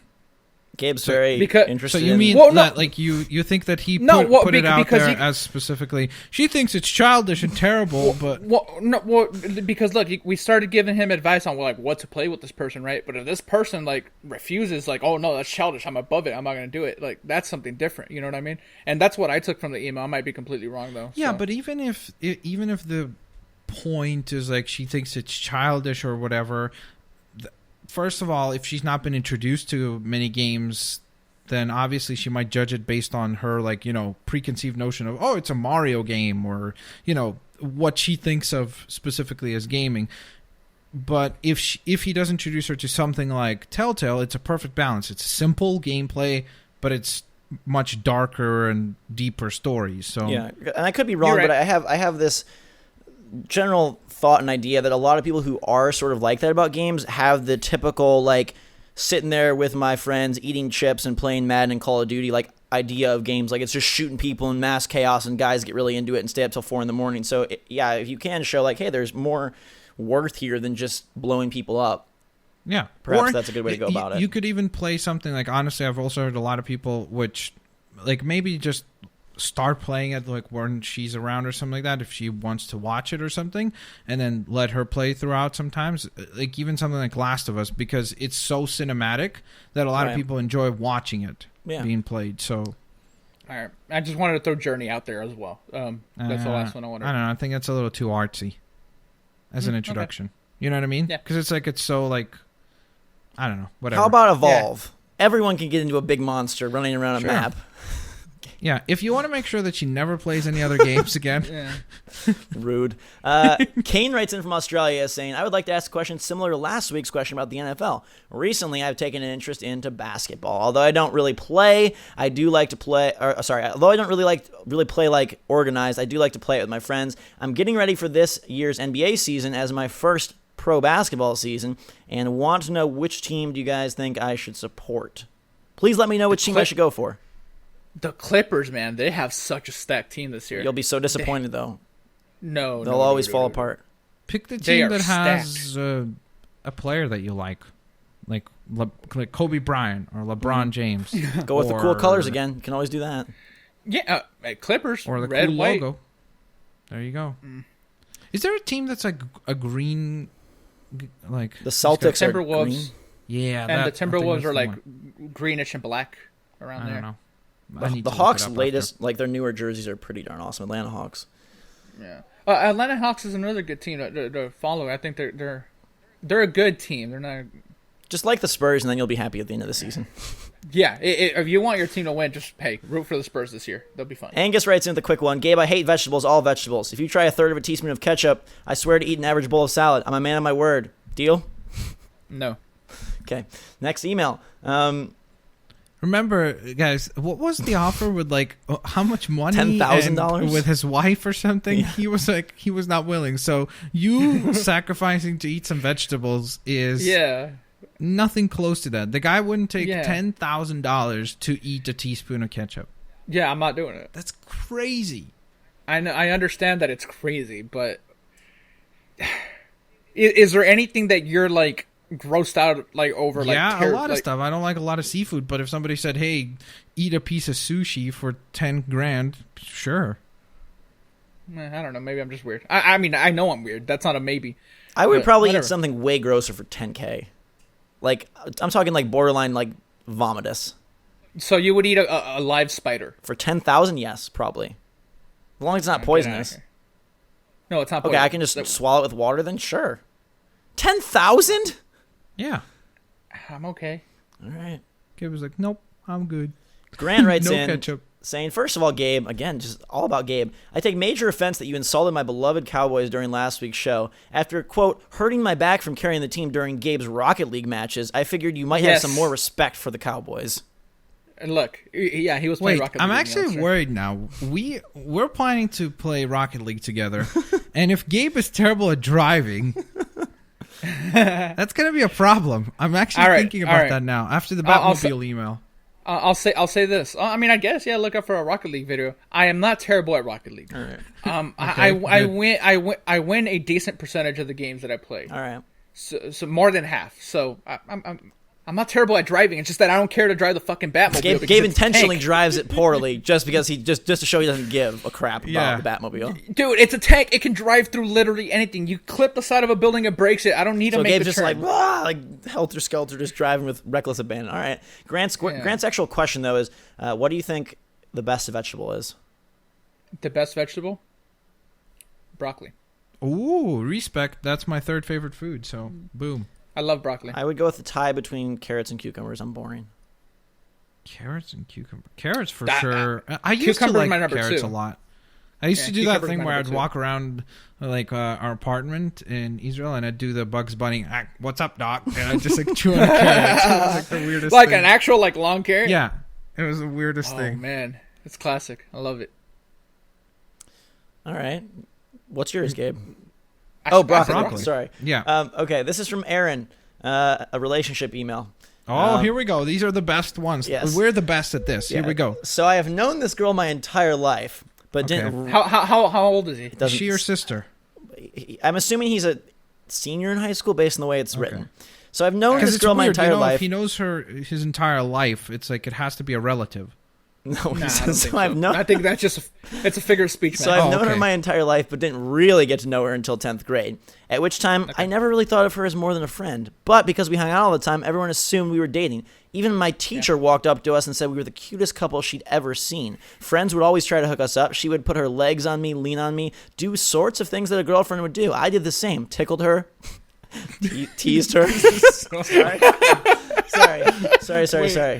Gabe's very interested. So you mean that like you think that he put it out there as specifically? She thinks it's childish and terrible, because look, we started giving him advice on like what to play with this person, right? But if this person like refuses, like, oh no, that's childish, I'm above it, I'm not going to do it. Like that's something different. You know what I mean? And that's what I took from the email. I might be completely wrong though. Yeah, but even if the point is like she thinks it's childish or whatever. First of all, if she's not been introduced to many games, then obviously she might judge it based on her like, preconceived notion of, oh, it's a Mario game, or, what she thinks of specifically as gaming. But if he does introduce her to something like Telltale, it's a perfect balance. It's simple gameplay, but it's much darker and deeper stories. So yeah, and I could be wrong, right. But I have this general thought and idea that a lot of people who are sort of like that about games have the typical like sitting there with my friends eating chips and playing Madden and Call of Duty like idea of games, like it's just shooting people in mass chaos and guys get really into it and stay up till 4 a.m. So if you can show like, hey, there's more worth here than just blowing people up, perhaps that's a good way to go about it. You could even play something like, honestly, I've also heard a lot of people which like maybe just start playing it like when she's around or something like that, if she wants to watch it or something, and then let her play throughout sometimes, like even something like Last of Us, because it's so cinematic that a lot of people enjoy watching it being played. So all right, I just wanted to throw Journey out there as well. That's the last one I wanted. I don't know, I think that's a little too artsy as an introduction. Okay. You know what I mean? Yeah, because it's so like, I don't know, whatever. How about Evolve? Everyone can get into a big monster running around a map. Yeah, if you want to make sure that she never plays any other games again. Rude. Kane writes in from Australia saying, I would like to ask a question similar to last week's question about the NFL. Recently, I've taken an interest into basketball. Although I don't really play, I do like to play, although I don't really play like organized, I do like to play it with my friends. I'm getting ready for this year's NBA season as my first pro basketball season and want to know which team do you guys think I should support. Please let me know which team I should go for. The Clippers, man, they have such a stacked team this year. You'll be so disappointed, though. No, they'll always fall apart. Pick the team that has a player that you like Kobe Bryant or LeBron James. Go with the cool colors again. You can always do that. Yeah, Clippers or the red, cool white logo. There you go. Is there a team that's like a green like The Celtics are Timberwolves. green. Yeah, And the I think Timberwolves that's are the like one. greenish and black around I there. don't know. I need The to look Hawks' it up latest, like their newer jerseys are pretty darn awesome. Atlanta Hawks. Yeah. Atlanta Hawks is another good team to follow. I think they're a good team. They're not. Just like the Spurs, and then you'll be happy at the end of the season. Yeah, if you want your team to win, just root for the Spurs this year. They'll be fine. Angus writes in with a quick one. Gabe, I hate vegetables, all vegetables. If you try a third of a teaspoon of ketchup, I swear to eat an average bowl of salad. I'm a man of my word. Deal? No. Okay. Next email. Remember, guys, what was the offer with like how much money? $10,000 and with his wife or something. Yeah. He was like he was not willing. So you sacrificing to eat some vegetables is nothing close to that. The guy wouldn't take $10,000 to eat a teaspoon of ketchup. Yeah, I'm not doing it. That's crazy. I know, I understand that it's crazy, but is there anything that you're like grossed out like over? Yeah, like a lot of stuff. I don't like a lot of seafood, but if somebody said, "Hey, eat a piece of sushi for $10,000," sure. I don't know. Maybe I'm just weird. I mean, I know I'm weird. That's not a maybe. I would But probably whatever. eat something way grosser for $10K. Like, I'm talking like borderline like vomitus. So you would eat a live spider? For $10,000, yes, probably. As long as it's not Get outta poisonous. here. No, it's not Okay, poisonous. I can just swallow it with water, then sure. 10,000? Yeah. I'm okay. All right. Gabe was like, "Nope, I'm good." Grant writes No in ketchup. saying, first of all, Gabe, again, just all about Gabe. I take major offense that you insulted my beloved Cowboys during last week's show. After, quote, hurting my back from carrying the team during Gabe's Rocket League matches, I figured you might have Yes. some more respect for the Cowboys. And look, yeah, he was playing Wait, Rocket I'm League. actually worried now. We're planning to play Rocket League together, and if Gabe is terrible at driving, that's gonna be a problem. I'm actually All right, thinking all about right. that now after the I'll Batmobile email. I'll say this. I mean, I guess look up for a Rocket League video. I am not terrible at Rocket League. All right. I win a decent percentage of the games that I play. All right. So more than half. So I'm not terrible at driving. It's just that I don't care to drive the fucking Batmobile. Gabe because it's a intentionally tank. drives it poorly just because just to show he doesn't give a crap about Yeah. the Batmobile. Dude, it's a tank. It can drive through literally anything. You clip the side of a building, it breaks it. I don't need to So make Gabe's the just turn. like helter skelter, just driving with reckless abandon. All right. Grant's actual question though is, what do you think the best vegetable is? The best vegetable? Broccoli. Ooh, respect. That's my third favorite food. So, boom. I love broccoli. I would go with the tie between carrots and cucumbers. I'm boring. Carrots and cucumber. Carrots for That- sure. I used to cucumber is like my number carrots two. a lot. I used Yeah, to do that cucumber's thing my where I'd number two. walk around like our apartment in Israel and I'd do the Bugs Bunny, "What's up, doc?" And I'd just like chew on a carrot. It was like the weirdest Like thing. an actual long carrot? Yeah. It was the weirdest Oh, thing. man. It's classic. I love it. All right. What's yours, Gabe? I Oh, should- broccoli. broccoli. Sorry. Yeah. Okay, this is from Aaron, a relationship email. Oh, here we go. These are the best ones. Yes. We're the best at this. Here Yeah. we go. So I have known this girl my entire life, but Okay. didn't. How old is he? Is she your sister? I'm assuming he's a senior in high school based on the way it's written. So I've known Because this it's girl my weird. entire If life. he knows her his entire life, it's like it has to be a relative. No, Nah, I don't so think I've so. known. I think that's just it's a figure of speech, man. So I've Oh, known her okay. my entire life, but didn't really get to know her until 10th grade. At which time, I never really thought of her as more than a friend. But because we hung out all the time, everyone assumed we were dating. Even my teacher walked up to us and said we were the cutest couple she'd ever seen. Friends would always try to hook us up. She would put her legs on me, lean on me, do sorts of things that a girlfriend would do. I did the same. Tickled her, teased her. Sorry.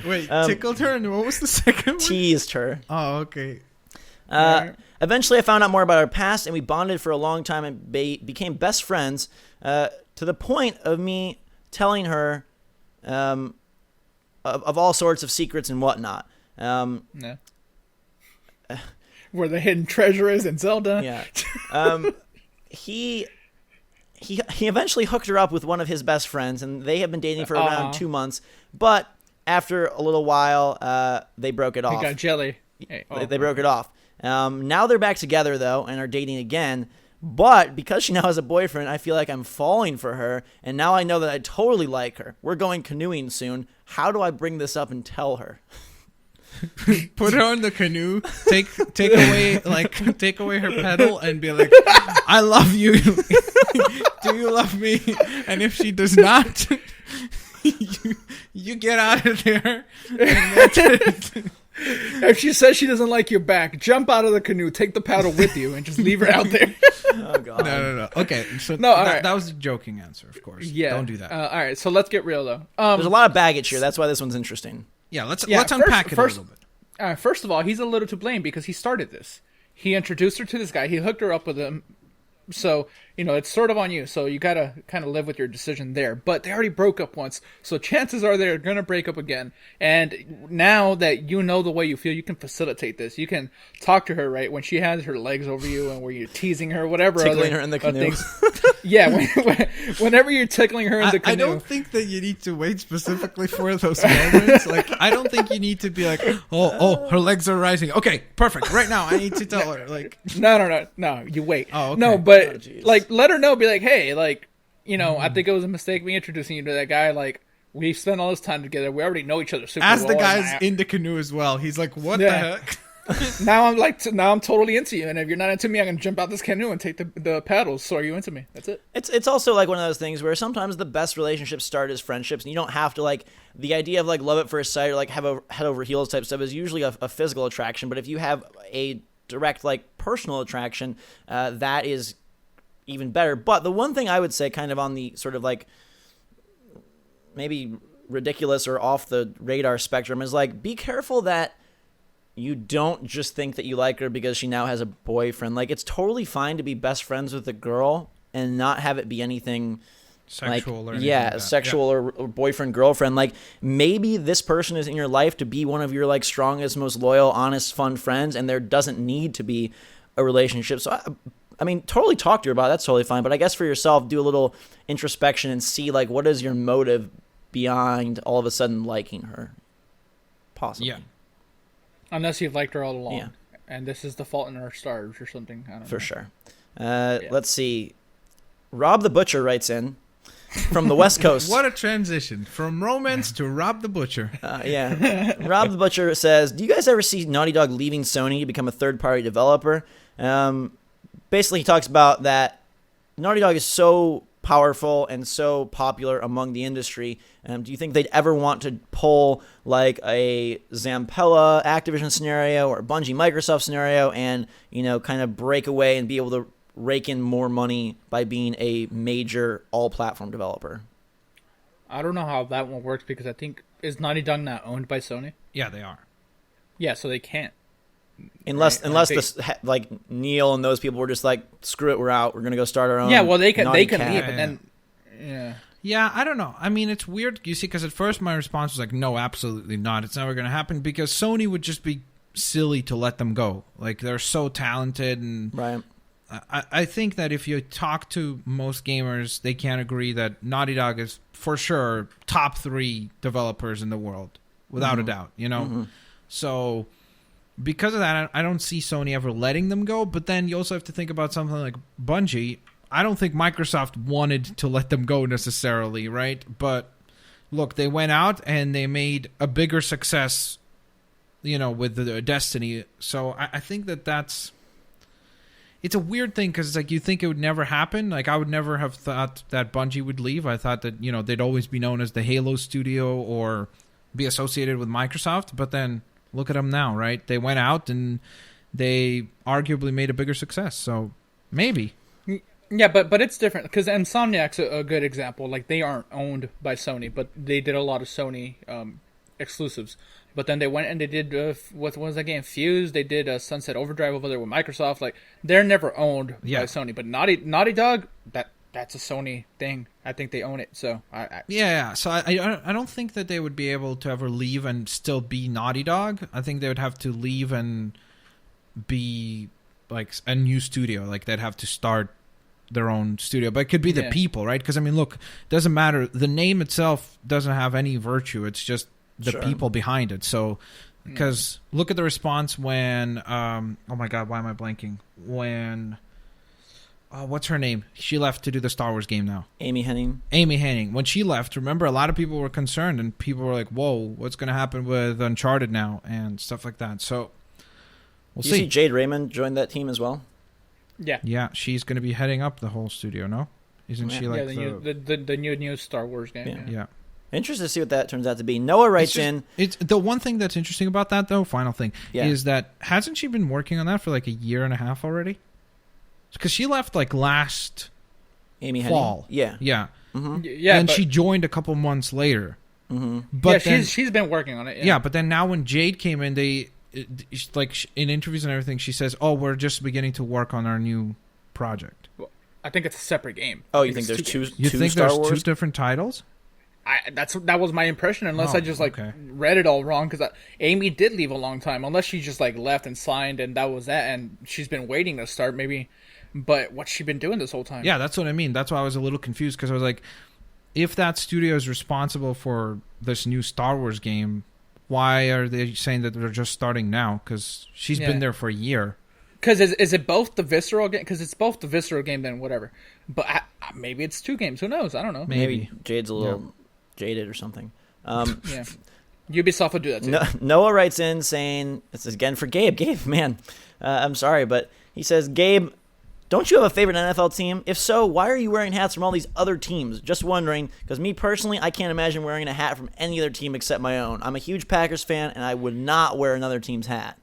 Wait, tickled her, and what was the second one? Teased her. Oh, okay. Eventually, I found out more about our past, and we bonded for a long time and became best friends to the point of me telling her of all sorts of secrets and whatnot. No. Where the hidden treasure is in Zelda. Yeah. He eventually hooked her up with one of his best friends, and they have been dating for around 2 months. But after a little while, they broke it He off. got jelly. Hey, They broke it off. Now they're back together, though, and are dating again. But because she now has a boyfriend, I feel like I'm falling for her, and now I know that I totally like her. We're going canoeing soon. How do I bring this up and tell her? Put her on the canoe. Take away her pedal and be like, "I love you. Do you love me?" And if she does not, you get out of there. If she says she doesn't like your back, jump out of the canoe, take the paddle with you, and just leave her out there. Oh god. No. Okay, so No, all right. that was a joking answer, of course. Yeah. Don't do that. All right, so let's get real though. There's a lot of baggage here. That's why this one's interesting. Yeah, let's first- unpack it first- a little bit. First of all, he's a little to blame because he started this. He introduced her to this guy. He hooked her up with him. So, it's sort of on you. So you got to kind of live with your decision there. But they already broke up once. So chances are they're going to break up again. And now that you know the way you feel, you can facilitate this. You can talk to her, right, when she has her legs over you and where you're teasing her, whatever. Tickling her in the canoe. Yeah, whenever you're tickling her in the canoe. I don't think that you need to wait specifically for those moments. Like, I don't think you need to be like, oh, her legs are rising. Okay, perfect. Right now, I need to tell her. Like, no. You wait. Oh, okay. No, but let her know. Be like, hey, I think it was a mistake me introducing you to that guy. Like, we spent all this time together. We already know each other super well. as the guy's in the canoe as well, he's like, what the heck? Now I'm totally into you, and if you're not into me, I'm gonna jump out this canoe and take the paddles. So are you into me? That's it. It's also like one of those things where sometimes the best relationships start as friendships, and you don't have to the idea of love at first sight or have a head over heels type stuff is usually a physical attraction. But if you have a direct personal attraction, that is even better. But the one thing I would say, kind of on the sort of maybe ridiculous or off the radar spectrum, is be careful that you don't just think that you like her because she now has a boyfriend. It's totally fine to be best friends with a girl and not have it be anything sexual or anything like that. sexual or boyfriend, girlfriend. Maybe this person is in your life to be one of your strongest, most loyal, honest, fun friends, and there doesn't need to be a relationship. So I mean, totally talk to her about it. That's totally fine. But I guess for yourself, do a little introspection and see what is your motive behind all of a sudden liking her. Possibly. Yeah. Unless you've liked her all along. Yeah. And this is the Fault in Our Stars or something. I don't know. For sure. Let's see. Rob the Butcher writes in from the West Coast. What a transition from romance to Rob the Butcher. Yeah. Rob the Butcher says, do you guys ever see Naughty Dog leaving Sony to become a third-party developer? Basically, he talks about that Naughty Dog is so powerful and so popular among the industry. Do you think they'd ever want to pull a Zampella Activision scenario or a Bungie Microsoft scenario and, kind of break away and be able to rake in more money by being a major all-platform developer? I don't know how that one works because I think, is Naughty Dog not owned by Sony? Yeah, they are. Yeah, so they can't. Unless Neil and those people were just screw it, we're out. We're gonna go start our own. Yeah, well they can Naughty leave, Cat. but then Yeah, I don't know. I mean, it's weird. You see, because at first my response was no, absolutely not. It's never going to happen because Sony would just be silly to let them go. They're so talented, and Right. I think that if you talk to most gamers, they can't agree that Naughty Dog is for sure top 3 developers in the world, without a doubt. So because of that, I don't see Sony ever letting them go. But then you also have to think about something like Bungie. I don't think Microsoft wanted to let them go necessarily, right? But look, they went out and they made a bigger success, with the Destiny. So I think that's... It's a weird thing because you think it would never happen. I would never have thought that Bungie would leave. I thought that, they'd always be known as the Halo studio or be associated with Microsoft. But then look at them now, right? They went out and they arguably made a bigger success. So maybe... Yeah, but it's different because Insomniac's a good example. They aren't owned by Sony, but they did a lot of Sony exclusives. But then they went and they did what was that game? Fuse. They did Sunset Overdrive over there with Microsoft. They're never owned by Sony. But Naughty Dog, that's a Sony thing. I think they own it. So yeah. So I don't think that they would be able to ever leave and still be Naughty Dog. I think they would have to leave and be a new studio. They'd have to start their own studio, but it could be the people, right? Because look, it doesn't matter. The name itself doesn't have any virtue. It's just the people behind it. So, because look at the response when, oh my God, why am I blanking? When, what's her name? She left to do the Star Wars game now. Amy Hennig. Amy Hennig. When she left, remember, a lot of people were concerned, and people were like, whoa, what's going to happen with Uncharted now and stuff like that. So, we'll You see. see Jade Raymond joined that team as well? Yeah. Yeah, she's going to be heading up the whole studio, no? Isn't she like the new Star Wars game? Yeah. Interested to see what that turns out to be. Noah writes in. It's the one thing that's interesting about that, though, final thing, is that hasn't she been working on that for like a year and a half already? Because she left like last Amy fall. Hennig? Yeah. Yeah. Mm-hmm. Yeah. And she joined a couple months later. Mm-hmm. But yeah, she's been working on it. Yeah, but then now when Jade came in, in interviews and everything, she says, "Oh, we're just beginning to work on our new project." Well, I think it's a separate game. Oh, you think there's two You think Star there's Wars? two different titles? That was my impression, unless I just read it all wrong. Because Amy did leave a long time, unless she just like left and signed, and that was that. And she's been waiting to start, maybe. But what's she been doing this whole time? Yeah, that's what I mean. That's why I was a little confused, because I was like, if that studio is responsible for this new Star Wars game, why are they saying that they're just starting now? Because she's been there for a year. Because is it both the Visceral game? Because it's both the Visceral game, then whatever. But maybe it's two games. Who knows? I don't know. Maybe Jade's a little jaded or something. Yeah. Ubisoft will do that too. Noah writes in saying, this is again for Gabe. Gabe, man, I'm sorry, but he says, Gabe, don't you have a favorite NFL team? If so, why are you wearing hats from all these other teams? Just wondering, because me personally, I can't imagine wearing a hat from any other team except my own. I'm a huge Packers fan, and I would not wear another team's hat.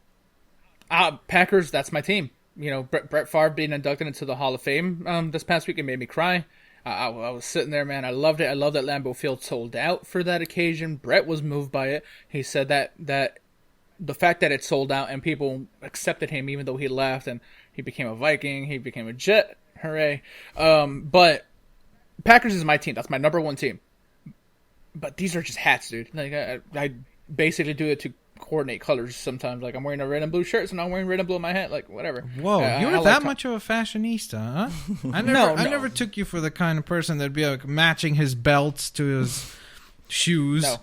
Packers, that's my team. You know, Brett Favre being inducted into the Hall of Fame this past week, it made me cry. I was sitting there, man. I loved it. I love that Lambeau Field sold out for that occasion. Brett was moved by it. He said that the fact that it sold out and people accepted him even though he left and he became a Viking, he became a Jet, hooray. But Packers is my team. That's my number one team. But these are just hats, dude. Like I basically do it to coordinate colors sometimes. Like I'm wearing a red and blue shirt, so now I'm wearing red and blue in my hat. Like whatever. Whoa, you're that much of a fashionista, huh? I never took you for the kind of person that'd be like matching his belts to his shoes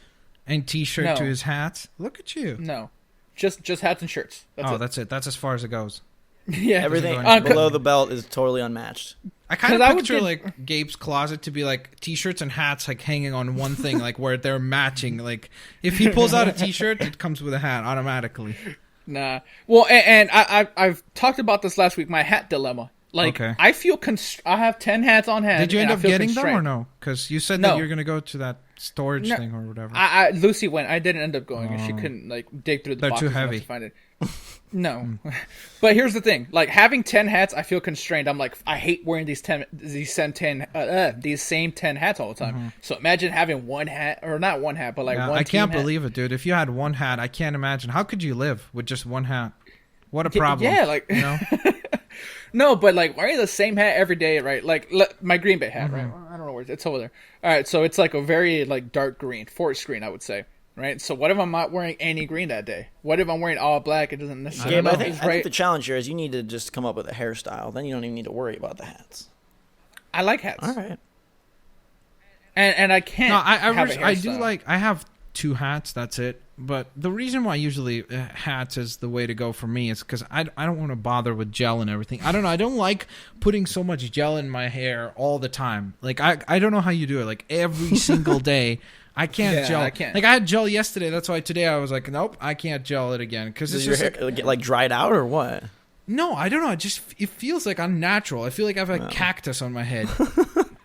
and t-shirt to his hats. Look at you. No, just hats and shirts. That's it. That's as far as it goes. Yeah, everything below the belt is totally unmatched. I kind of picture like Gabe's closet to be like t-shirts and hats like hanging on one thing, like where they're matching. Like if he pulls out a t-shirt, it comes with a hat automatically. Nah. Well, and I've talked about this last week. My hat dilemma. Like I feel I have 10 hats on hand. Did you end up getting them or no? Because you said that you're going to go to that storage thing or whatever. Lucy went. I didn't end up going. And she couldn't like dig through the boxes. They're too heavy to find it. No. But here's the thing. Like having 10 hats, I feel constrained. I'm like, I hate wearing these same 10 hats all the time. Mm-hmm. So imagine having one hat, or not one hat, but like one. I can't believe it, dude. If you had one hat, I can't imagine. How could you live with just one hat? What a problem. Yeah, like you know. No, but like wearing the same hat every day, right? Like my Green Bay hat, right? I don't know where it's over there. All right, so it's like a very like dark green, forest green, I would say, right? So what if I'm not wearing any green that day? What if I'm wearing all black? It doesn't necessarily. Yeah, I think the challenge here is you need to just come up with a hairstyle. Then you don't even need to worry about the hats. I like hats. All right. And I can't. No, I do like. I have 2 hats. That's it. But the reason why usually hats is the way to go for me is because I don't want to bother with gel and everything. I don't know. I don't like putting so much gel in my hair all the time. Like I don't know how you do it. Like every single day, I can't gel. I can't. Like I had gel yesterday. That's why today I was like, nope, I can't gel it again. Because does your hair get like dried out or what? No, I don't know. It feels like unnatural. I feel like I have a cactus on my head.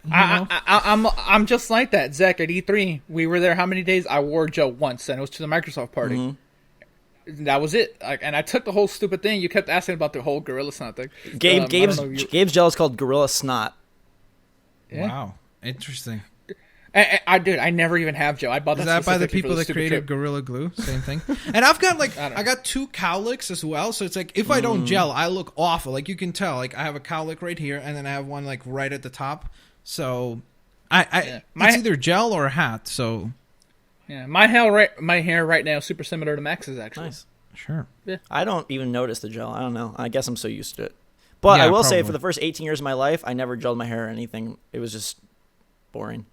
I'm just like that. Zach, at E3, we were there how many days? I wore gel once, and it was to the Microsoft party. Mm-hmm. That was it. And I took the whole stupid thing. You kept asking about the whole Gorilla Snot thing. Gabe's gel is called Gorilla Snot. Yeah. Wow. Interesting. I never even have gel. I bought that by the people that created Gorilla Glue. Same thing. And I've got I got 2 cowlicks as well. So it's like if I don't gel, I look awful. Like you can tell. Like I have a cowlick right here, and then I have one like right at the top. So, it's either gel or a hat. So, yeah, my hair right now is super similar to Max's actually. Nice, sure. Yeah, I don't even notice the gel. I don't know. I guess I'm so used to it. But I will say, for the first 18 years of my life, I never gelled my hair or anything. It was just boring.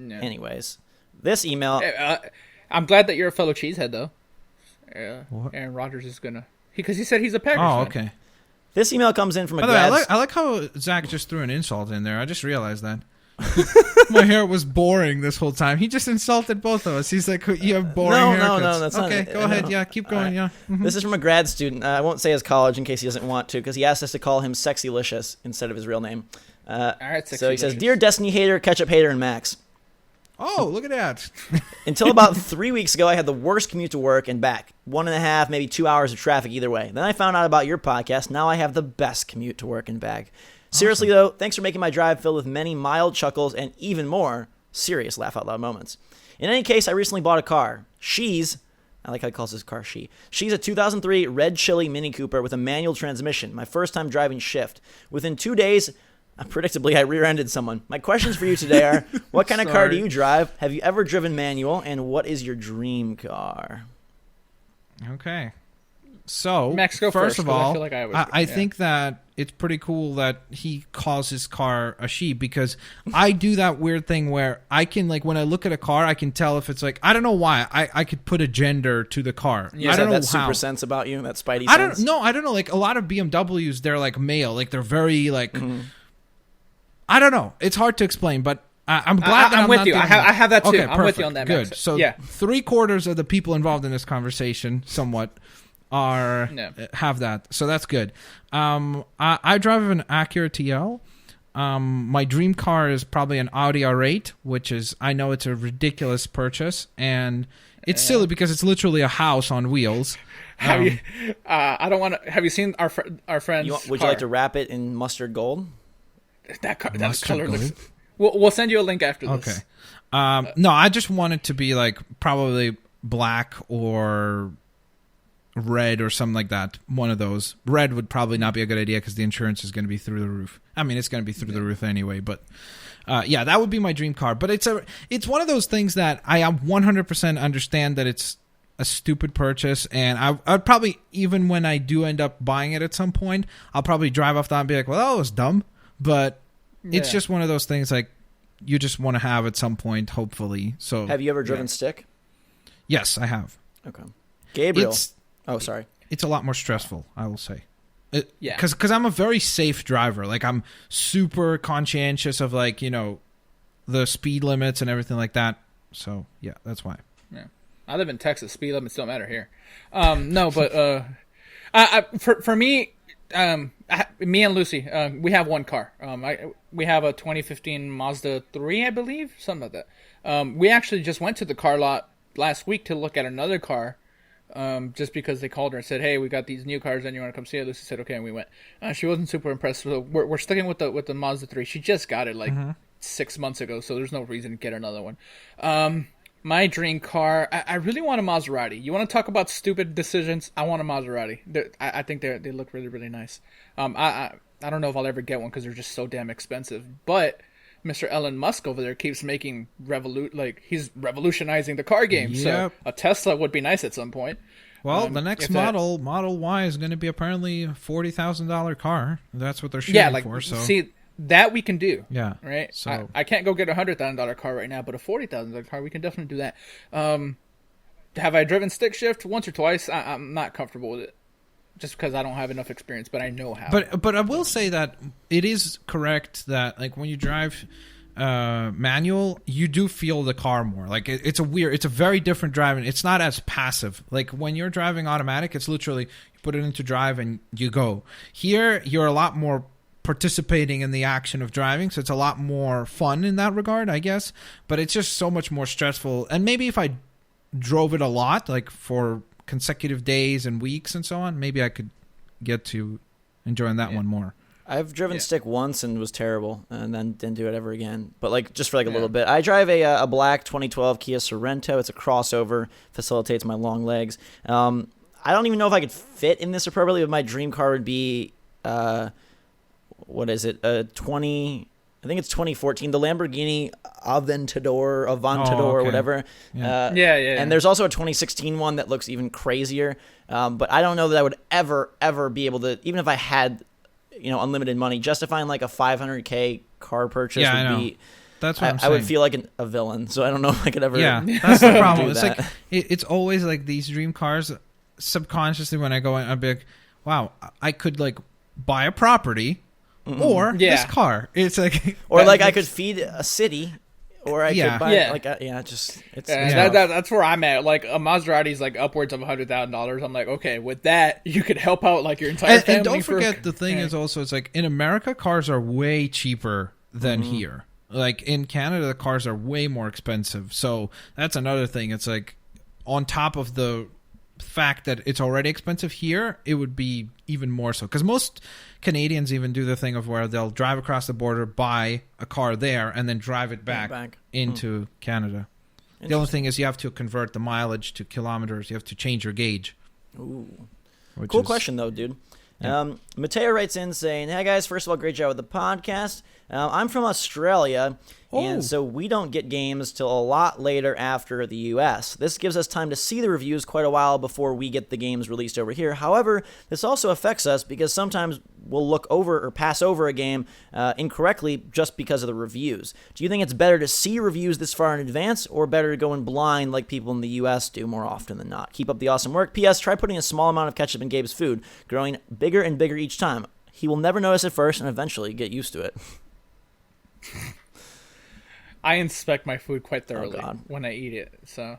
Yeah. Anyways, this email. I'm glad that you're a fellow cheesehead though. Aaron Rodgers is gonna because he said he's a Packers fan. Okay. This email comes in from a By the way, grad. I like how Zach just threw an insult in there. I just realized that. My hair was boring this whole time. He just insulted both of us. He's like, you have boring haircuts. No, that's not okay, it. go ahead. No. Yeah, keep going. Right. Yeah. Mhm. This is from a grad student. I won't say his college in case he doesn't want to, because he asked us to call him Sexylicious instead of his real name. All right, So he says, Sexylicious. "Dear Destiny hater, ketchup hater, and Max. Oh, look at that. Until about 3 weeks ago, I had the worst commute to work and back. 1.5, maybe 2 hours of traffic either way. Then I found out about your podcast. Now I have the best commute to work and back. Seriously, though, thanks for making my drive filled with many mild chuckles and even more serious laugh-out-loud moments. In any case, I recently bought a car. I like how he calls his car she. She's a 2003 Red Chili Mini Cooper with a manual transmission, my first time driving shift. Within 2 days, predictably, I rear-ended someone. My questions for you today are, what kind of car do you drive? Have you ever driven manual? And what is your dream car? Okay. So, Max, go first first, of 'cause I all, feel like I always go, I yeah. think that it's pretty cool that he calls his car a she, because I do that weird thing where I can, like, when I look at a car, I can tell if it's like, I don't know why, I could put a gender to the car. You I don't know that how. super sense about you, that spidey sense? I don't know. Like, a lot of BMWs, they're like male. Like, they're very, like, I don't know. It's hard to explain, but I'm glad that I'm with not you. the I only one. have that too. Okay, I'm with perfect. you on that, Good. Max. So yeah. 3/4 of the people involved in this conversation, somewhat, are Yeah. have that. So that's good. I drive an Acura TL. My dream car is probably an Audi R8, which is, I know it's a ridiculous purchase, and it's silly because it's literally a house on wheels. Have you? I don't want to. Have you seen our friend's Would you car? like to wrap it in mustard gold? That car? That Mustard color gold? looks. We'll send you a link after this. Okay. No, I just want it to be like probably black or red or something like that. One of those. Red would probably not be a good idea because the insurance is going to be through the roof. I mean, it's going to be through the roof anyway, but yeah, that would be my dream car. But it's one of those things that I 100% understand that it's a stupid purchase, and I'd probably, even when I do end up buying it at some point, I'll probably drive off that and be like, well, that was dumb. But it's Yeah. just one of those things like you just want to have at some point, hopefully. So Have you ever driven stick? yes, I have. Okay. Gabriel. It's Sorry. a lot more stressful, I will say. Yeah. Because I'm a very safe driver. Like, I'm super conscientious of, like, you know, the speed limits and everything like that. So yeah, that's why. Yeah. I live in Texas. Speed limits don't matter here. No, but for me, me and Lucy, we have one car. We have a 2015 Mazda 3, I believe, something like that. We actually just went to the car lot last week to look at another car, just because they called her and said, "Hey, we got these new cars, and you want to come see it?" Lucy said, "Okay," and we went. She wasn't super impressed. So we're sticking with the Mazda 3. She just got it like 6 months ago, so there's no reason to get another one. My dream car, I really want a Maserati. You want to talk about stupid decisions? I want a Maserati. I think they look really, really nice. I don't know if I'll ever get one because they're just so damn expensive. But Mr. Elon Musk over there keeps making he's revolutionizing the car game. Yep. So a Tesla would be nice at some point. Well, the next if that- Model Y, is going to be apparently a $40,000 car. That's what they're shooting for. So see, that we can do. yeah, Right? So I can't go get a $100,000 car right now, but a $40,000 car, we can definitely do that. Have I driven stick shift once or twice? I'm not comfortable with it, just because I don't have enough experience, but I know how. But I will say that it is correct that, like, when you drive manual, you do feel the car more. Like, it's a very different driving. It's not as passive. Like, when you're driving automatic, it's literally you put it into drive and you go. Here, you're a lot more participating in the action of driving, so it's a lot more fun in that regard, I guess. But it's just so much more stressful. And maybe if I drove it a lot, like for consecutive days and weeks and so on, maybe I could get to enjoying that one more. I've driven stick once and was terrible, and then didn't do it ever again. But like just for like a little bit. I drive a black 2012 Kia Sorento. It's a crossover, facilitates my long legs. I don't even know if I could fit in this appropriately, but my dream car would be what is it? I think it's 2014. The Lamborghini Aventador, or whatever. Yeah. Yeah. And there's also a 2016 one that looks even crazier. But I don't know that I would ever be able to, even if I had, unlimited money, justifying like a $500K car purchase would be. That's what I'm I saying. would feel like a villain. So I don't know if I could ever. Yeah, that's the problem. do It's that. like it's always like these dream cars. Subconsciously, when I go in, I'd be like, "Wow, I could like buy a property or this car. It's like or like I could feed a city. Or I could buy that's where I'm at. Like a Maserati's like upwards of $100,000. I'm like, okay, with that you could help out like your entire family. And don't forget the thing is also it's like in America cars are way cheaper than here. Like in Canada the cars are way more expensive. So that's another thing. It's like on top of the fact that it's already expensive here, it would be even more so because most Canadians even do the thing of where they'll drive across the border, buy a car there, and then drive it back into Canada. The only thing is you have to convert the mileage to kilometers. You have to change your gauge. Ooh, cool question though, dude. Yeah. Mateo writes in saying, "Hey guys, first of all, great job with the podcast. I'm from Australia, and so we don't get games till a lot later after the U.S. This gives us time to see the reviews quite a while before we get the games released over here. However, this also affects us because sometimes we'll look over or pass over a game incorrectly just because of the reviews. Do you think it's better to see reviews this far in advance or better to go in blind like people in the U.S. do more often than not? Keep up the awesome work. P.S. Try putting a small amount of ketchup in Gabe's food, growing bigger and bigger each time. He will never notice at first and eventually get used to it." I inspect my food quite thoroughly when I eat it. So,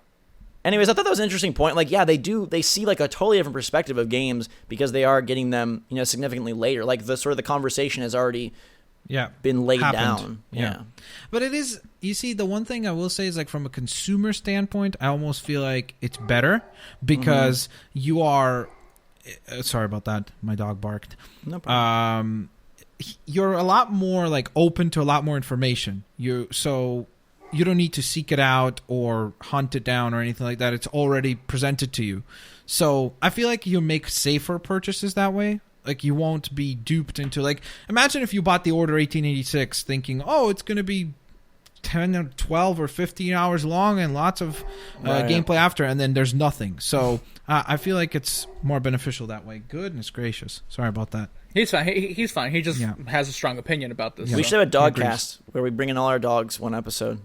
anyways, I thought that was an interesting point. Like, yeah, they see like a totally different perspective of games because they are getting them, significantly later. Like the sort of the conversation has already been laid down. Yeah. But it is, you see, the one thing I will say is like from a consumer standpoint, I almost feel like it's better because you are. Sorry about that. My dog barked. No problem. You're a lot more like open to a lot more information. So you don't need to seek it out or hunt it down or anything like that. It's already presented to you. So I feel like you make safer purchases that way. Like you won't be duped into like imagine if you bought the Order 1886 thinking, oh, it's going to be 10 or 12 or 15 hours long and lots of gameplay after, and then there's nothing. So I feel like it's more beneficial that way. Goodness gracious. Sorry about that. He's fine. He's fine. He just has a strong opinion about this. Yeah. We should have a dog cast where we bring in all our dogs one episode.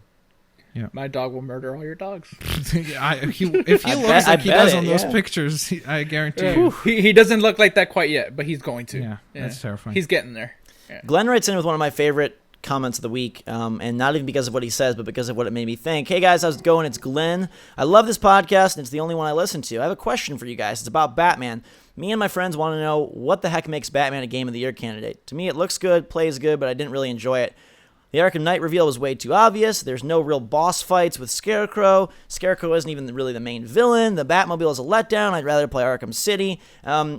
Yeah. My dog will murder all your dogs. If he looks like he does on those pictures, I guarantee you. He doesn't look like that quite yet, but he's going to. Yeah, that's terrifying. He's getting there. Yeah. Glenn writes in with one of my favorite comments of the week, and not even because of what he says, but because of what it made me think. Hey guys, how's it going? It's Glenn. I love this podcast, and it's the only one I listen to. I have a question for you guys. It's about Batman. Me and my friends want to know what the heck makes Batman a Game of the Year candidate. To me, it looks good, plays good, but I didn't really enjoy it. The Arkham Knight reveal was way too obvious. There's no real boss fights with Scarecrow. Scarecrow isn't even really the main villain. The Batmobile is a letdown. I'd rather play Arkham City.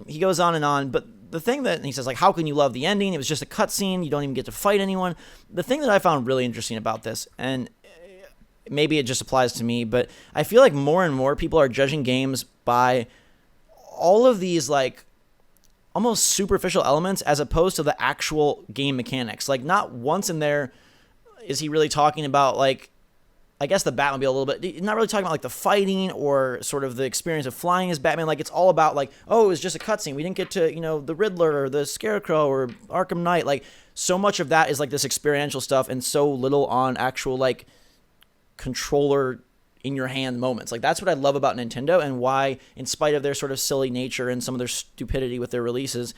He goes on, but the thing that he says, like, how can you love the ending? It was just a cutscene. You don't even get to fight anyone. The thing that I found really interesting about this, and maybe it just applies to me, but I feel like more and more people are judging games by all of these, like, almost superficial elements as opposed to the actual game mechanics. Like, not once in there is he really talking about, like, I guess the Batmobile a little bit. He's not really talking about, like, the fighting or sort of the experience of flying as Batman. Like, it's all about, like, oh, it was just a cutscene. We didn't get to, the Riddler or the Scarecrow or Arkham Knight. Like, so much of that is, like, this experiential stuff and so little on actual, like, controller in your hand moments. Like, that's what I love about Nintendo and why, in spite of their sort of silly nature and some of their stupidity with their releases,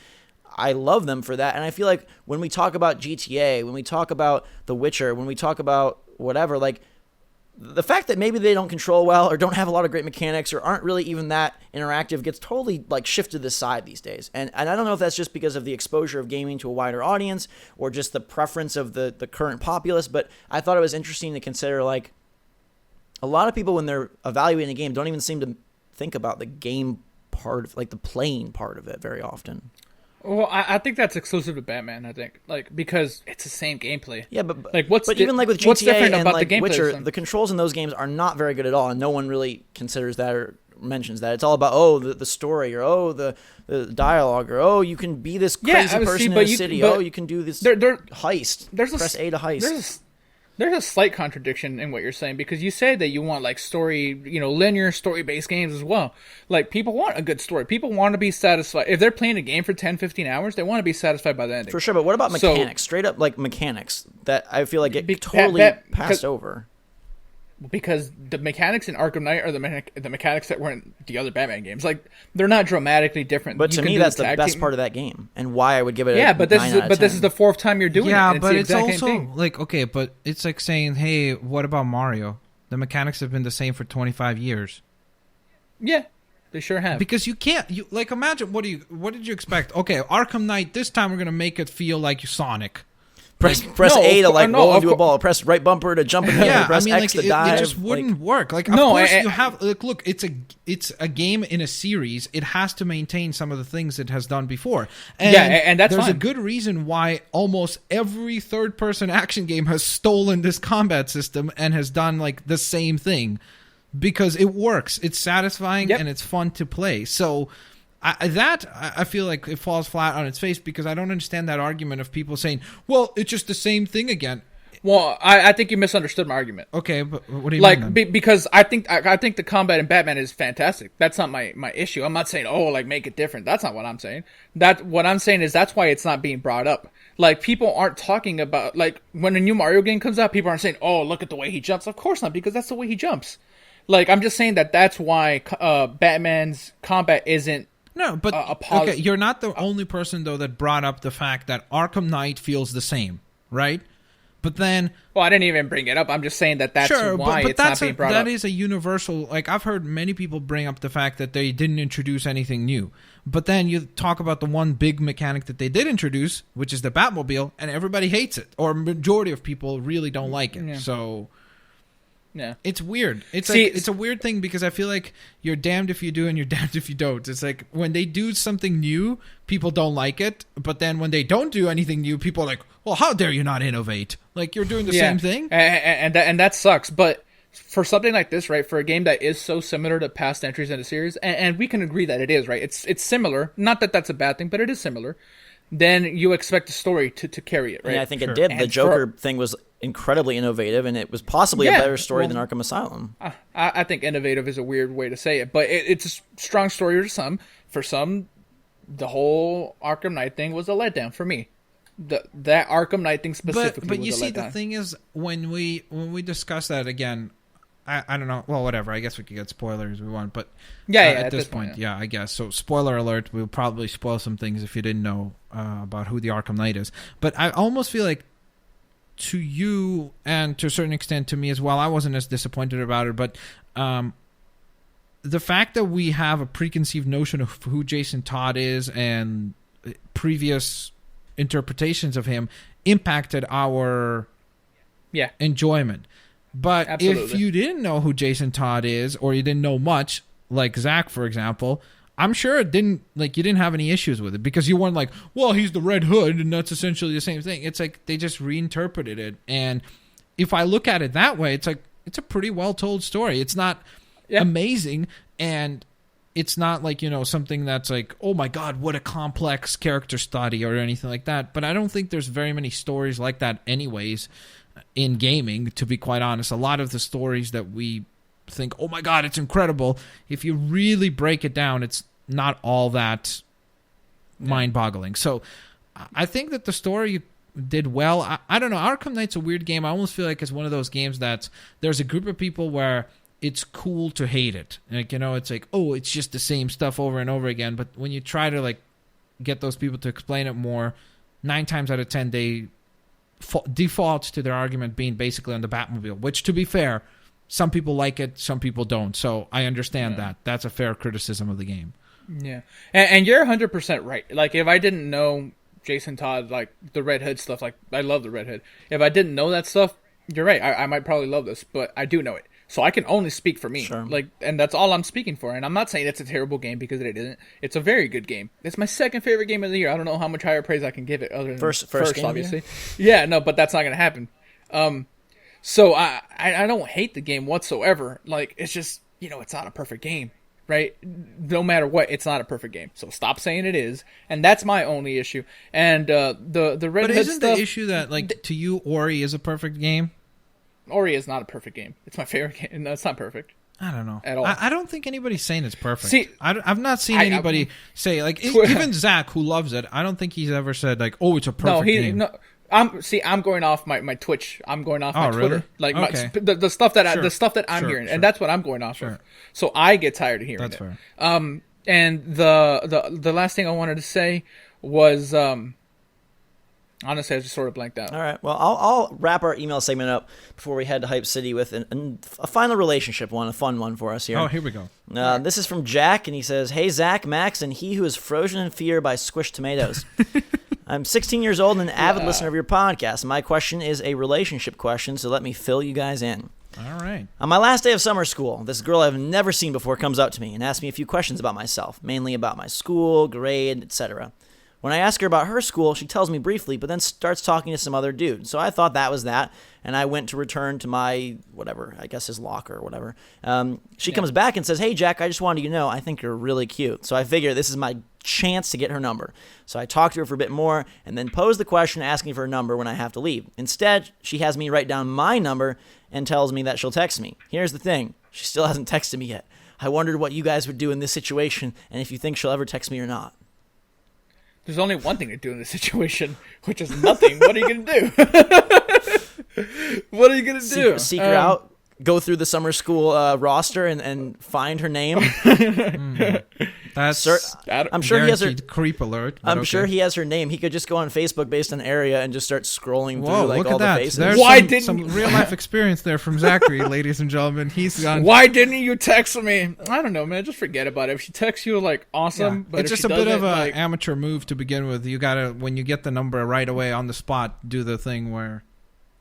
I love them for that. And I feel like when we talk about GTA, when we talk about The Witcher, when we talk about whatever, like, the fact that maybe they don't control well or don't have a lot of great mechanics or aren't really even that interactive gets totally, like, shifted to the side these days. And I don't know if that's just because of the exposure of gaming to a wider audience or just the preference of the current populace, but I thought it was interesting to consider, like, a lot of people when they're evaluating a game don't even seem to think about the game part of, like, the playing part of it very often. Well, I think that's exclusive to Batman. I think, like, because it's the same gameplay. Yeah, but like, even like with GTA and about like the Witcher, the controls in those games are not very good at all, and no one really considers that or mentions that. It's all about the story or the dialogue or you can be this crazy person in a city. You can do this heist. Press A to heist. There's a slight contradiction in what you're saying because you say that you want, like, story, linear story-based games as well. Like, people want a good story. People want to be satisfied. If they're playing a game for 10, 15 hours, they want to be satisfied by the ending. For sure, but what about mechanics? Straight up, like, mechanics that I feel like get totally passed over. because the mechanics in Arkham Knight are the mechanics that were in the other Batman games. Like, they're not dramatically different. But to me, that's the best part of that game, and why I would give it. This is the fourth time you're doing it. Yeah, it's but the it's exact also same thing. like, okay, but it's like saying, hey, what about Mario? The mechanics have been the same for 25 years. Yeah, they sure have. Because you can't, like, imagine what did you expect? Okay, Arkham Knight. This time we're gonna make it feel like Sonic. Press A to roll into a ball. Press right bumper to jump in the air. Press X to dive. It just wouldn't work. Like, of course you have. Like, look, it's a game in a series. It has to maintain some of the things it has done before. And that's there's fine. a good reason why almost every third-person action game has stolen this combat system and has done like the same thing, because it works. It's satisfying and it's fun to play. So. I feel like it falls flat on its face, because I don't understand that argument of people saying, well, it's just the same thing again. Well, I think you misunderstood my argument. Okay, but what do you mean? Like, because I think the combat in Batman is fantastic. That's not my issue. I'm not saying, make it different. That's not what I'm saying. What I'm saying is that's why it's not being brought up. Like, people aren't talking about, like, when a new Mario game comes out, people aren't saying, oh, look at the way he jumps. Of course not, because that's the way he jumps. Like, I'm just saying that's why Batman's combat isn't. No, but okay, you're not the only person, though, that brought up the fact that Arkham Knight feels the same, right? But then... Well, I didn't even bring it up. I'm just saying that's why it's not being brought up. That is a universal... Like, I've heard many people bring up the fact that they didn't introduce anything new. But then you talk about the one big mechanic that they did introduce, which is the Batmobile, and everybody hates it. Or majority of people really don't like it. Yeah. So... Yeah, it's weird. It's a weird thing, because I feel like you're damned if you do and you're damned if you don't. It's like when they do something new, people don't like it, but then when they don't do anything new, people are like, "Well, how dare you not innovate? Like, you're doing the same thing." And that sucks. But for something like this, right, for a game that is so similar to past entries in the series, and we can agree that it is, right? It's similar. Not that that's a bad thing, but it is similar. Then you expect the story to carry it, right? Yeah, I think it did. And the Joker thing was incredibly innovative, and it was possibly a better story than Arkham Asylum. I think innovative is a weird way to say it, but it's a strong story to some. For some, the whole Arkham Knight thing was a letdown for me. That Arkham Knight thing specifically but was you a see, letdown. the thing is, when we discuss that again, I don't know. Well, whatever. I guess we could get spoilers if we want, but at this point, I guess. So, spoiler alert. We'll probably spoil some things if you didn't know about who the Arkham Knight is. But I almost feel like, to you and to a certain extent to me as well, I wasn't as disappointed about it. But the fact that we have a preconceived notion of who Jason Todd is and previous interpretations of him impacted our enjoyment. But Absolutely. If you didn't know who Jason Todd is, or you didn't know much, like Zach, for example, I'm sure you didn't have any issues with it, because you weren't like, well, he's the Red Hood, and that's essentially the same thing. It's like they just reinterpreted it. And if I look at it that way, it's like it's a pretty well told story. It's not amazing, and it's not like, something that's like, oh my God, what a complex character study or anything like that. But I don't think there's very many stories like that anyways in gaming, to be quite honest. A lot of the stories that we think, oh my God, it's incredible, if you really break it down, it's not all that mind-boggling. So I think that the story did well. I don't know, Arkham Knight's a weird game. I almost feel like it's one of those games that there's a group of people where it's cool to hate it. Like, it's like, oh, it's just the same stuff over and over again. But when you try to like get those people to explain it more, 9 times out of 10 they default to their argument being basically on the Batmobile, which, to be fair, some people like it, some people don't. So I understand that. That's a fair criticism of the game. Yeah. And you're 100% right. Like, if I didn't know Jason Todd, like the Red Hood stuff, like I love the Red Hood. If I didn't know that stuff, you're right. I might probably love this, but I do know it. So I can only speak for me. Sure. Like, and that's all I'm speaking for. And I'm not saying it's a terrible game, because it isn't. It's a very good game. It's my second favorite game of the year. I don't know how much higher praise I can give it other than first game, obviously. Yeah, no, but that's not going to happen. So I don't hate the game whatsoever. Like, it's just, it's not a perfect game, right? No matter what, it's not a perfect game. So stop saying it is. And that's my only issue. And the Red Hood But isn't stuff, the issue that, like, to you, Ori is a perfect game? Ori is not a perfect game. It's my favorite game. No, it's not perfect. I don't know. At all. I don't think anybody's saying it's perfect. See, I've not seen anybody say, like, even Zach, who loves it, I don't think he's ever said, like, oh, it's a perfect game. I'm going off my Twitch. I'm going off my Twitter. Really? Like Okay. the stuff that Sure. the stuff that I'm Sure, hearing, sure. and that's what I'm going off Sure. of. So I get tired of hearing That's it. fair. And the last thing I wanted to say was honestly, I just sort of blanked out. All right. Well, I'll wrap our email segment up before we head to Hype City with a final relationship one, a fun one for us here. Oh, here we go. This is from Jack, and he says, "Hey, Zach, Max, and he who is frozen in fear by squished tomatoes. I'm 16 years old and an avid listener of your podcast. My question is a relationship question, so let me fill you guys in. All right. On my last day of summer school, this girl I've never seen before comes up to me and asks me a few questions about myself, mainly about my school, grade, etc. When I ask her about her school, she tells me briefly, but then starts talking to some other dude. So I thought that was that, and I went to return to my, whatever, I guess his locker or whatever. She comes back and says, "Hey, Jack, I just wanted you to know, I think you're really cute." So I figure this is my chance to get her number. So I talk to her for a bit more, and then pose the question asking for her number when I have to leave. Instead, she has me write down my number and tells me that she'll text me. Here's the thing. She still hasn't texted me yet. I wondered what you guys would do in this situation, and if you think she'll ever text me or not. There's only one thing to do in this situation, which is nothing. What are you gonna do? What are you gonna do? Seek her out, go through the summer school roster and find her name. That's I'm sure he has her. guaranteed creep alert. but I'm okay. sure he has her name. He could just go on Facebook based on area and just start scrolling Whoa, through like look all at the that. faces. There's Why some, didn't- some real life experience there from Zachary, ladies and gentlemen. He's gone. Why didn't you text me? I don't know, man. Just forget about it. If she texts you, like, awesome. Yeah. But It's if just she a bit of doesn't, an like, amateur move to begin with. You gotta, when you get the number right away on the spot, do the thing where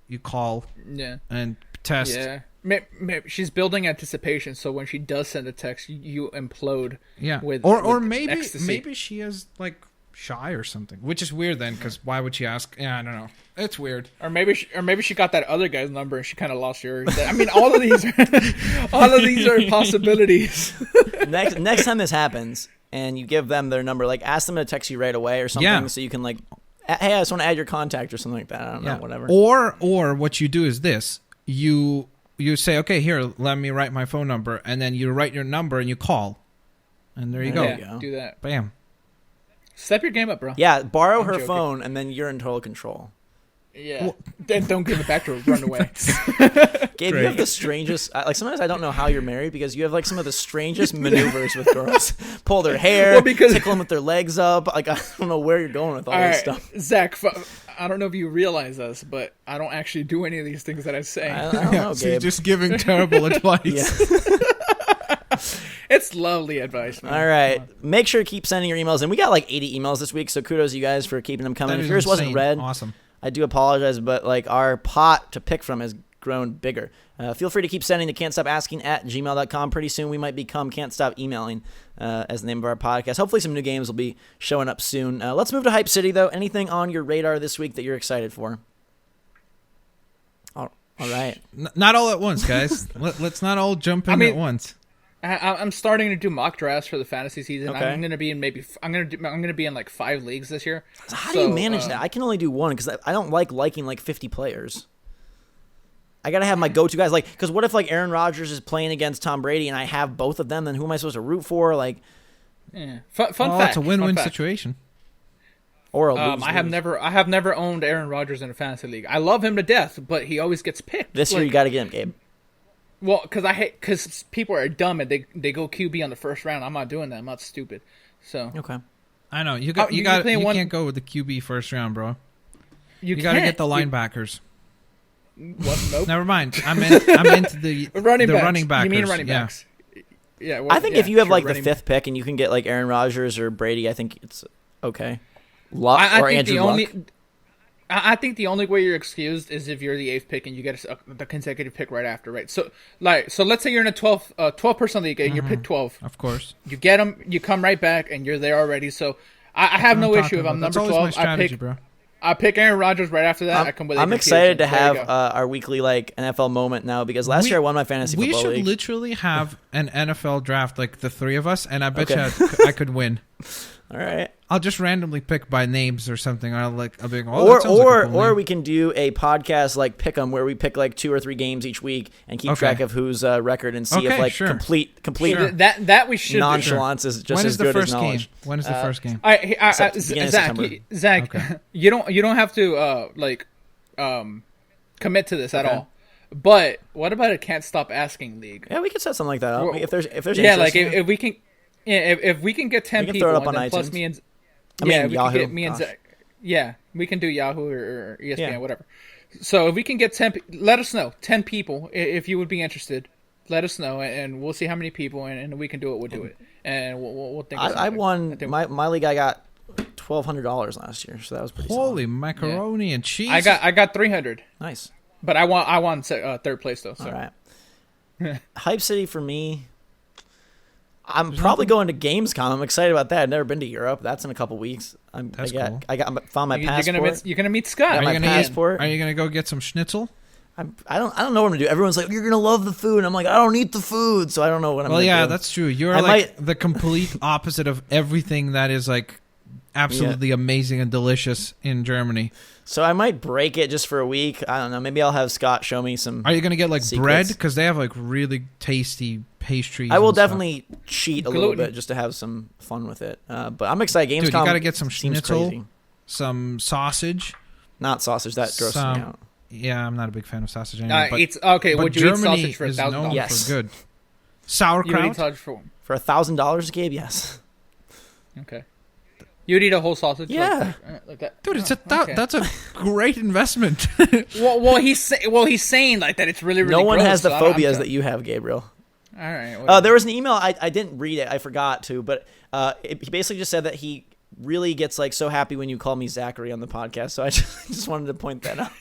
you call yeah, and test. yeah. Maybe she's building anticipation, so when she does send a text, you implode. Yeah. With, or with maybe ecstasy. maybe she is like shy or something, which is weird then, because why would she ask? Yeah, I don't know. It's weird. Or maybe she got that other guy's number and she kind of lost yours. I mean, all of these are possibilities. Next time this happens and you give them their number, like ask them to text you right away or something, Yeah. so you can like, hey, I just want to add your contact or something like that. I don't know, whatever. Or what you do is this: you say, okay, here, let me write my phone number, and then you write your number and you call, and there you go. There you Yeah, go. do that. Bam. Step your game up, bro. Yeah, borrow her joking. phone and then you're in total control. Yeah. Then don't give it back to her. Run away. Gabe, you have the strangest. Like sometimes I don't know how you're married because you have like some of the strangest maneuvers with girls. Pull their hair, Well, because- tickle them with their legs up. Like I don't know where you're going with all All this right, stuff. Zach. I don't know if you realize this, but I don't actually do any of these things that I say. I don't know, So you're Gabe. just giving terrible advice. Yeah. It's lovely advice, man. All right. Make sure to keep sending your emails. And we got like 80 emails this week, so kudos to you guys for keeping them coming. That If is yours wasn't insane. read, Awesome. I do apologize, but like our pot to pick from has grown bigger. Feel free to keep sending to can'tstopasking@gmail.com. Pretty soon we might become Can't Stop Emailing as the name of our podcast. Hopefully some new games will be showing up soon. Let's move to Hype City, though. Anything on your radar this week that you're excited for? All right. Not all at once, guys. Let's not all jump in mean- at once. I'm starting to do mock drafts for the fantasy season. Okay. I'm gonna be in I'm gonna be in like 5 leagues this year. How do you manage that? I can only do one because I don't liking like 50 players. I gotta have my go-to guys. Like, because what if like Aaron Rodgers is playing against Tom Brady and I have both of them? Then who am I supposed to root for? Like, Yeah. Fun Well, fact. it's a win-win fun fact. situation. or a lose. I have never owned Aaron Rodgers in a fantasy league. I love him to death, but he always gets picked. This year you got to get him, Gabe. Well, because people are dumb and they go QB on the first round. I'm not doing that. I'm not stupid. So Okay. I know you you're playing one- can't go with the QB first round, bro. you You got to can't. get the linebackers. What? Nope. Never mind. I'm into the running the backs. running backers. You mean running yeah. backs? Yeah. I think if you have sure, like the running- fifth pick and you can get like Aaron Rodgers or Brady, I think it's okay. Luck I or think Andrew the Luck. only. I think the only way you're excused is if you're the 8th pick and you get the consecutive pick right after, right? So let's say you're in a 12 person league and you're pick 12. Of course. You get them, you come right back, and you're there already. So I have no issue if I'm That's number always 12. my strategy, bro. I pick Aaron Rodgers right after that. I come with. I'm ADP, excited so to there you have go. our weekly like NFL moment now because last year I won my fantasy We football should league. literally have an NFL draft, like the three of us, and I bet Okay. you I could win. All right. I'll just randomly pick by names or something. I'll be like, oh, that sounds like a cool or name. we can do a podcast like Pick 'em, where we pick like 2 or 3 games each week and keep track of whose record and see if like complete that we should nonchalance is just as good as knowledge. When is the first game? Zach, you don't have to commit to this at all. But what about a Can't Stop Asking League? Yeah, we could set something like that up. If there's interest, if we can. Yeah, if we can get 10 people, throw it up on and iTunes. Plus me and Yahoo. Can get me and Zach. Yeah, we can do Yahoo or ESPN, whatever. So if we can get 10, let us know. 10 people, if you would be interested. Let us know, and we'll see how many people, and we can do it. We'll do it, and we'll think. I won my league. I got $1,200 last year, so that was pretty. Holy solid. macaroni and cheese! I got 300. Nice. But I won third place though. So. All right. Hype City for me. I'm probably going to Gamescom. I'm excited about that. I've never been to Europe. That's in a couple weeks. Cool. I found my passport. You're gonna meet Scott. Are you gonna go get some schnitzel? I don't know what I'm gonna do. Everyone's like, you're gonna love the food. I'm like, I don't eat the food, so I don't know what I'm gonna do. Well, yeah, that's true. You're the complete opposite of everything that is like absolutely amazing and delicious in Germany. So I might break it just for a week. I don't know. Maybe I'll have Scott show me some. Are you gonna get like secrets. bread? Because they have like really tasty pastries. I will definitely cheat a little bit just to have some fun with it. But I'm excited. Gamescom. Dude, you gotta get some schnitzel, crazy. Some sausage. Not sausage. That grosses me out. Yeah, I'm not a big fan of sausage anyway. It's okay. But Would you Germany eat sausage for $1,000? Yes. For good. Sauerkraut for $1,000, Gabe? Yes. Okay. You'd eat a whole sausage? Yeah. Like that? Dude, that's a great investment. well, he's saying like that. It's really, really. No one gross, has the so phobias that you have, Gabriel. All right. There was an email. I didn't read it. I forgot to, but he basically just said that he really gets like so happy when you call me Zachary on the podcast. So I just wanted to point that out.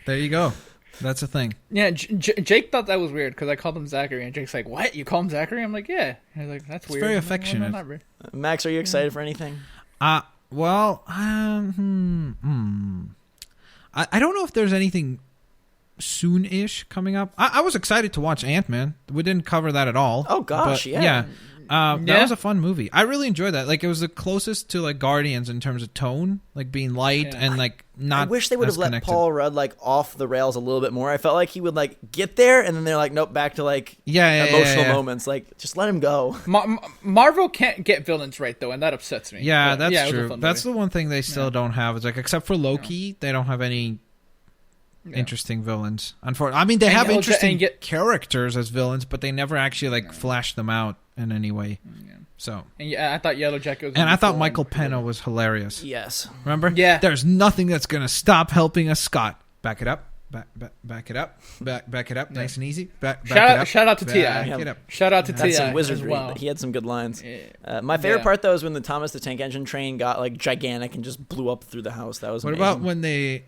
There you go. That's a thing. Yeah, Jake thought that was weird because I called him Zachary, and Jake's like, "What? You call him Zachary?" I'm like, "Yeah." And he's like, "That's weird." Very affectionate. Not really. Max, are you excited for anything? I don't know if there's anything soon-ish coming up. I was excited to watch Ant-Man. We didn't cover that at all. Oh gosh, yeah. That was a fun movie. I really enjoyed that. Like, it was the closest to like Guardians in terms of tone, like being light and like not. I wish they would have let connected. Paul Rudd like off the rails a little bit more. I felt like he would like get there, and then they're like, nope, back to like emotional moments. Like, just let him go. Marvel can't get villains right though, and that upsets me. Yeah, that's true. That's the one thing they still don't have. Is like, except for Loki, they don't have any interesting villains. Unfortunately, I mean, they have interesting characters as villains, but they never actually like flash them out in any way. Yeah. So, and I thought Yellow Jacket was. And I thought Michael Pena was hilarious. Yes, remember? Yeah. There's nothing that's gonna stop helping us, Scott. Back it up. Back it up. Back it up. Nice and easy. Shout out to T.I. Shout out to T.I. That's some wizardry. Well. He had some good lines. My favorite part though is when the Thomas the Tank Engine train got like gigantic and just blew up through the house. That was amazing. What about when they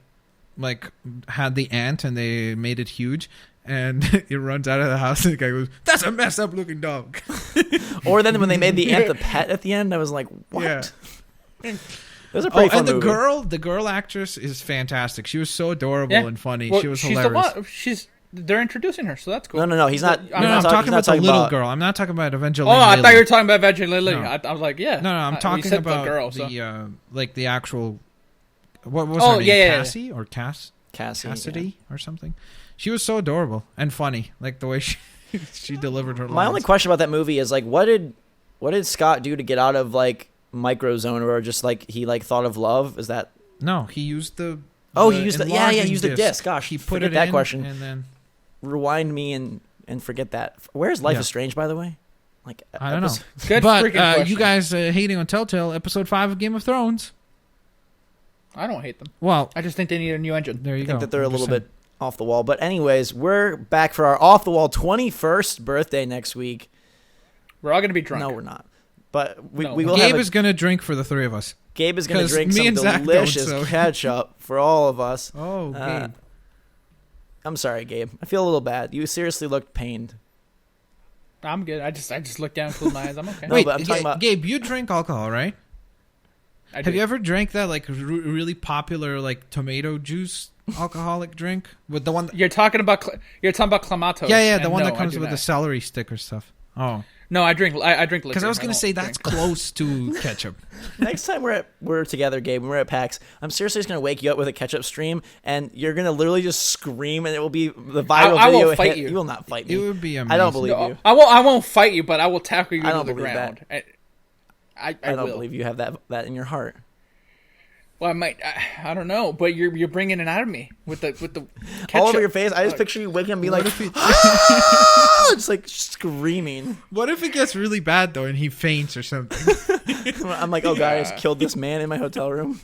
like had the ant and they made it huge? And it runs out of the house, and the guy goes, "That's a messed up looking dog." Or then when they made the ant the pet at the end, I was like, "What?" Yeah. It was a pretty fun and movie. the girl actress is fantastic. She was so adorable and funny. Well, she was hilarious. They're introducing her, so that's cool. No. He's not. I'm talking about the little girl. I'm not talking about Evangeline. Oh, I thought you were talking about Evangeline Lilly. No. I was like, yeah. No, I'm talking about the girl. Like the actual. What was her name? Cassie or Cassidy or something. She was so adorable and funny, like the way she delivered her lines. My only question about that movie is like, what did Scott do to get out of like Microzone, or just like he like thought of love? Is that no? He used the he used the disc. Gosh, he put it that in question and then rewind me and forget that. Where's Life is Strange, by the way? Like I don't know. Good but you guys hating on Telltale episode 5 of Game of Thrones. I don't hate them. Well, I just think they need a new engine. There you go. I think that they're a little bit off the wall. But anyways, we're back for our off the wall 21st birthday next week. We're all going to be drunk. No, we're not. But we will Gabe have is going to drink for the 3 of us. Gabe is going to drink some delicious ketchup for all of us. Oh, Gabe. I'm sorry, Gabe. I feel a little bad. You seriously looked pained. I'm good. I just looked down, closed my eyes. I'm okay. Wait, but I'm talking about Gabe, you drink alcohol, right? Have you ever drank that like really popular like tomato juice alcoholic drink with the one you're talking about Clamato? Yeah, the one that comes with the celery stick or stuff Oh, No, I drink liquor. because I was gonna don't say that's drink. close to ketchup. Next time we're together, Gabe, when we're at PAX, I'm seriously just gonna wake you up with a ketchup stream, and you're gonna literally just scream, and it will be the viral I video. won't fight hit. you. You will not fight me. It would be amazing. I don't believe No, you. I won't fight you, but I will tackle you I to don't the believe ground. I don't will. believe you have that in your heart. Well, I might. I don't know, but you're bringing it out of me with the ketchup. All over your face. I just picture you waking up and being like, just like screaming. What if it gets really bad though, and he faints or something? I'm like, oh god, I just killed this man in my hotel room.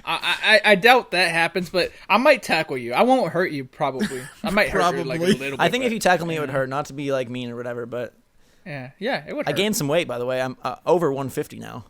I doubt that happens, but I might tackle you. I won't hurt you, probably. I might hurt you like a Probably. little bit. I think if but- you tackle me, it would hurt. Not to be like mean or whatever, but Yeah, it would I hurt. gained some weight, by the way. I'm over 150 now.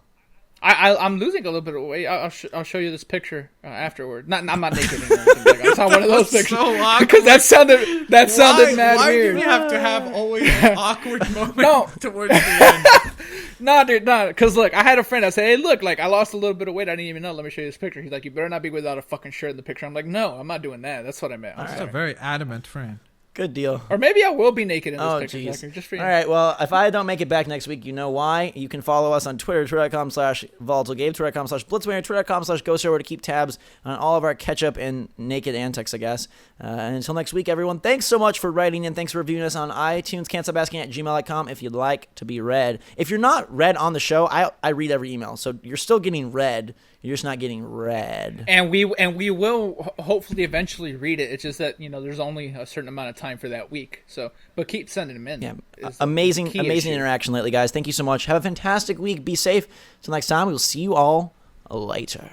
I'm losing a little bit of weight. I'll show you this picture afterward. I'm not naked or anything. Like, it's not one of those pictures. So awkward. Because that sounded mad why weird. do you have to have always an awkward moment No. towards the end? Nah, dude, nah. Because look, I had a friend. I said, hey, look, like I lost a little bit of weight. I didn't even know. Let me show you this picture. He's like, you better not be without a fucking shirt in the picture. I'm like, no, I'm not doing that. That's what I meant. I'm That's sorry. a very adamant friend. Good deal. Or maybe I will be naked in this Oh, picture, jeez. Zachary, just for you. All right, well, if I don't make it back next week, you know why. You can follow us on Twitter, twitter.com/VolatileGabe, twitter.com/Blitzwing, twitter.com/GhostRobo to keep tabs on all of our ketchup and naked antics, I guess. And until next week, everyone, thanks so much for writing in. Thanks for reviewing us on iTunes. Can't stop asking at gmail.com if you'd like to be read. If you're not read on the show, I read every email, so you're still getting read. You're just not getting read. And we will hopefully eventually read it. It's just that there's only a certain amount of time for that week. So, but keep sending them in. Yeah, is the amazing key issue. interaction lately, guys. Thank you so much. Have a fantastic week. Be safe. Till next time, we will see you all later.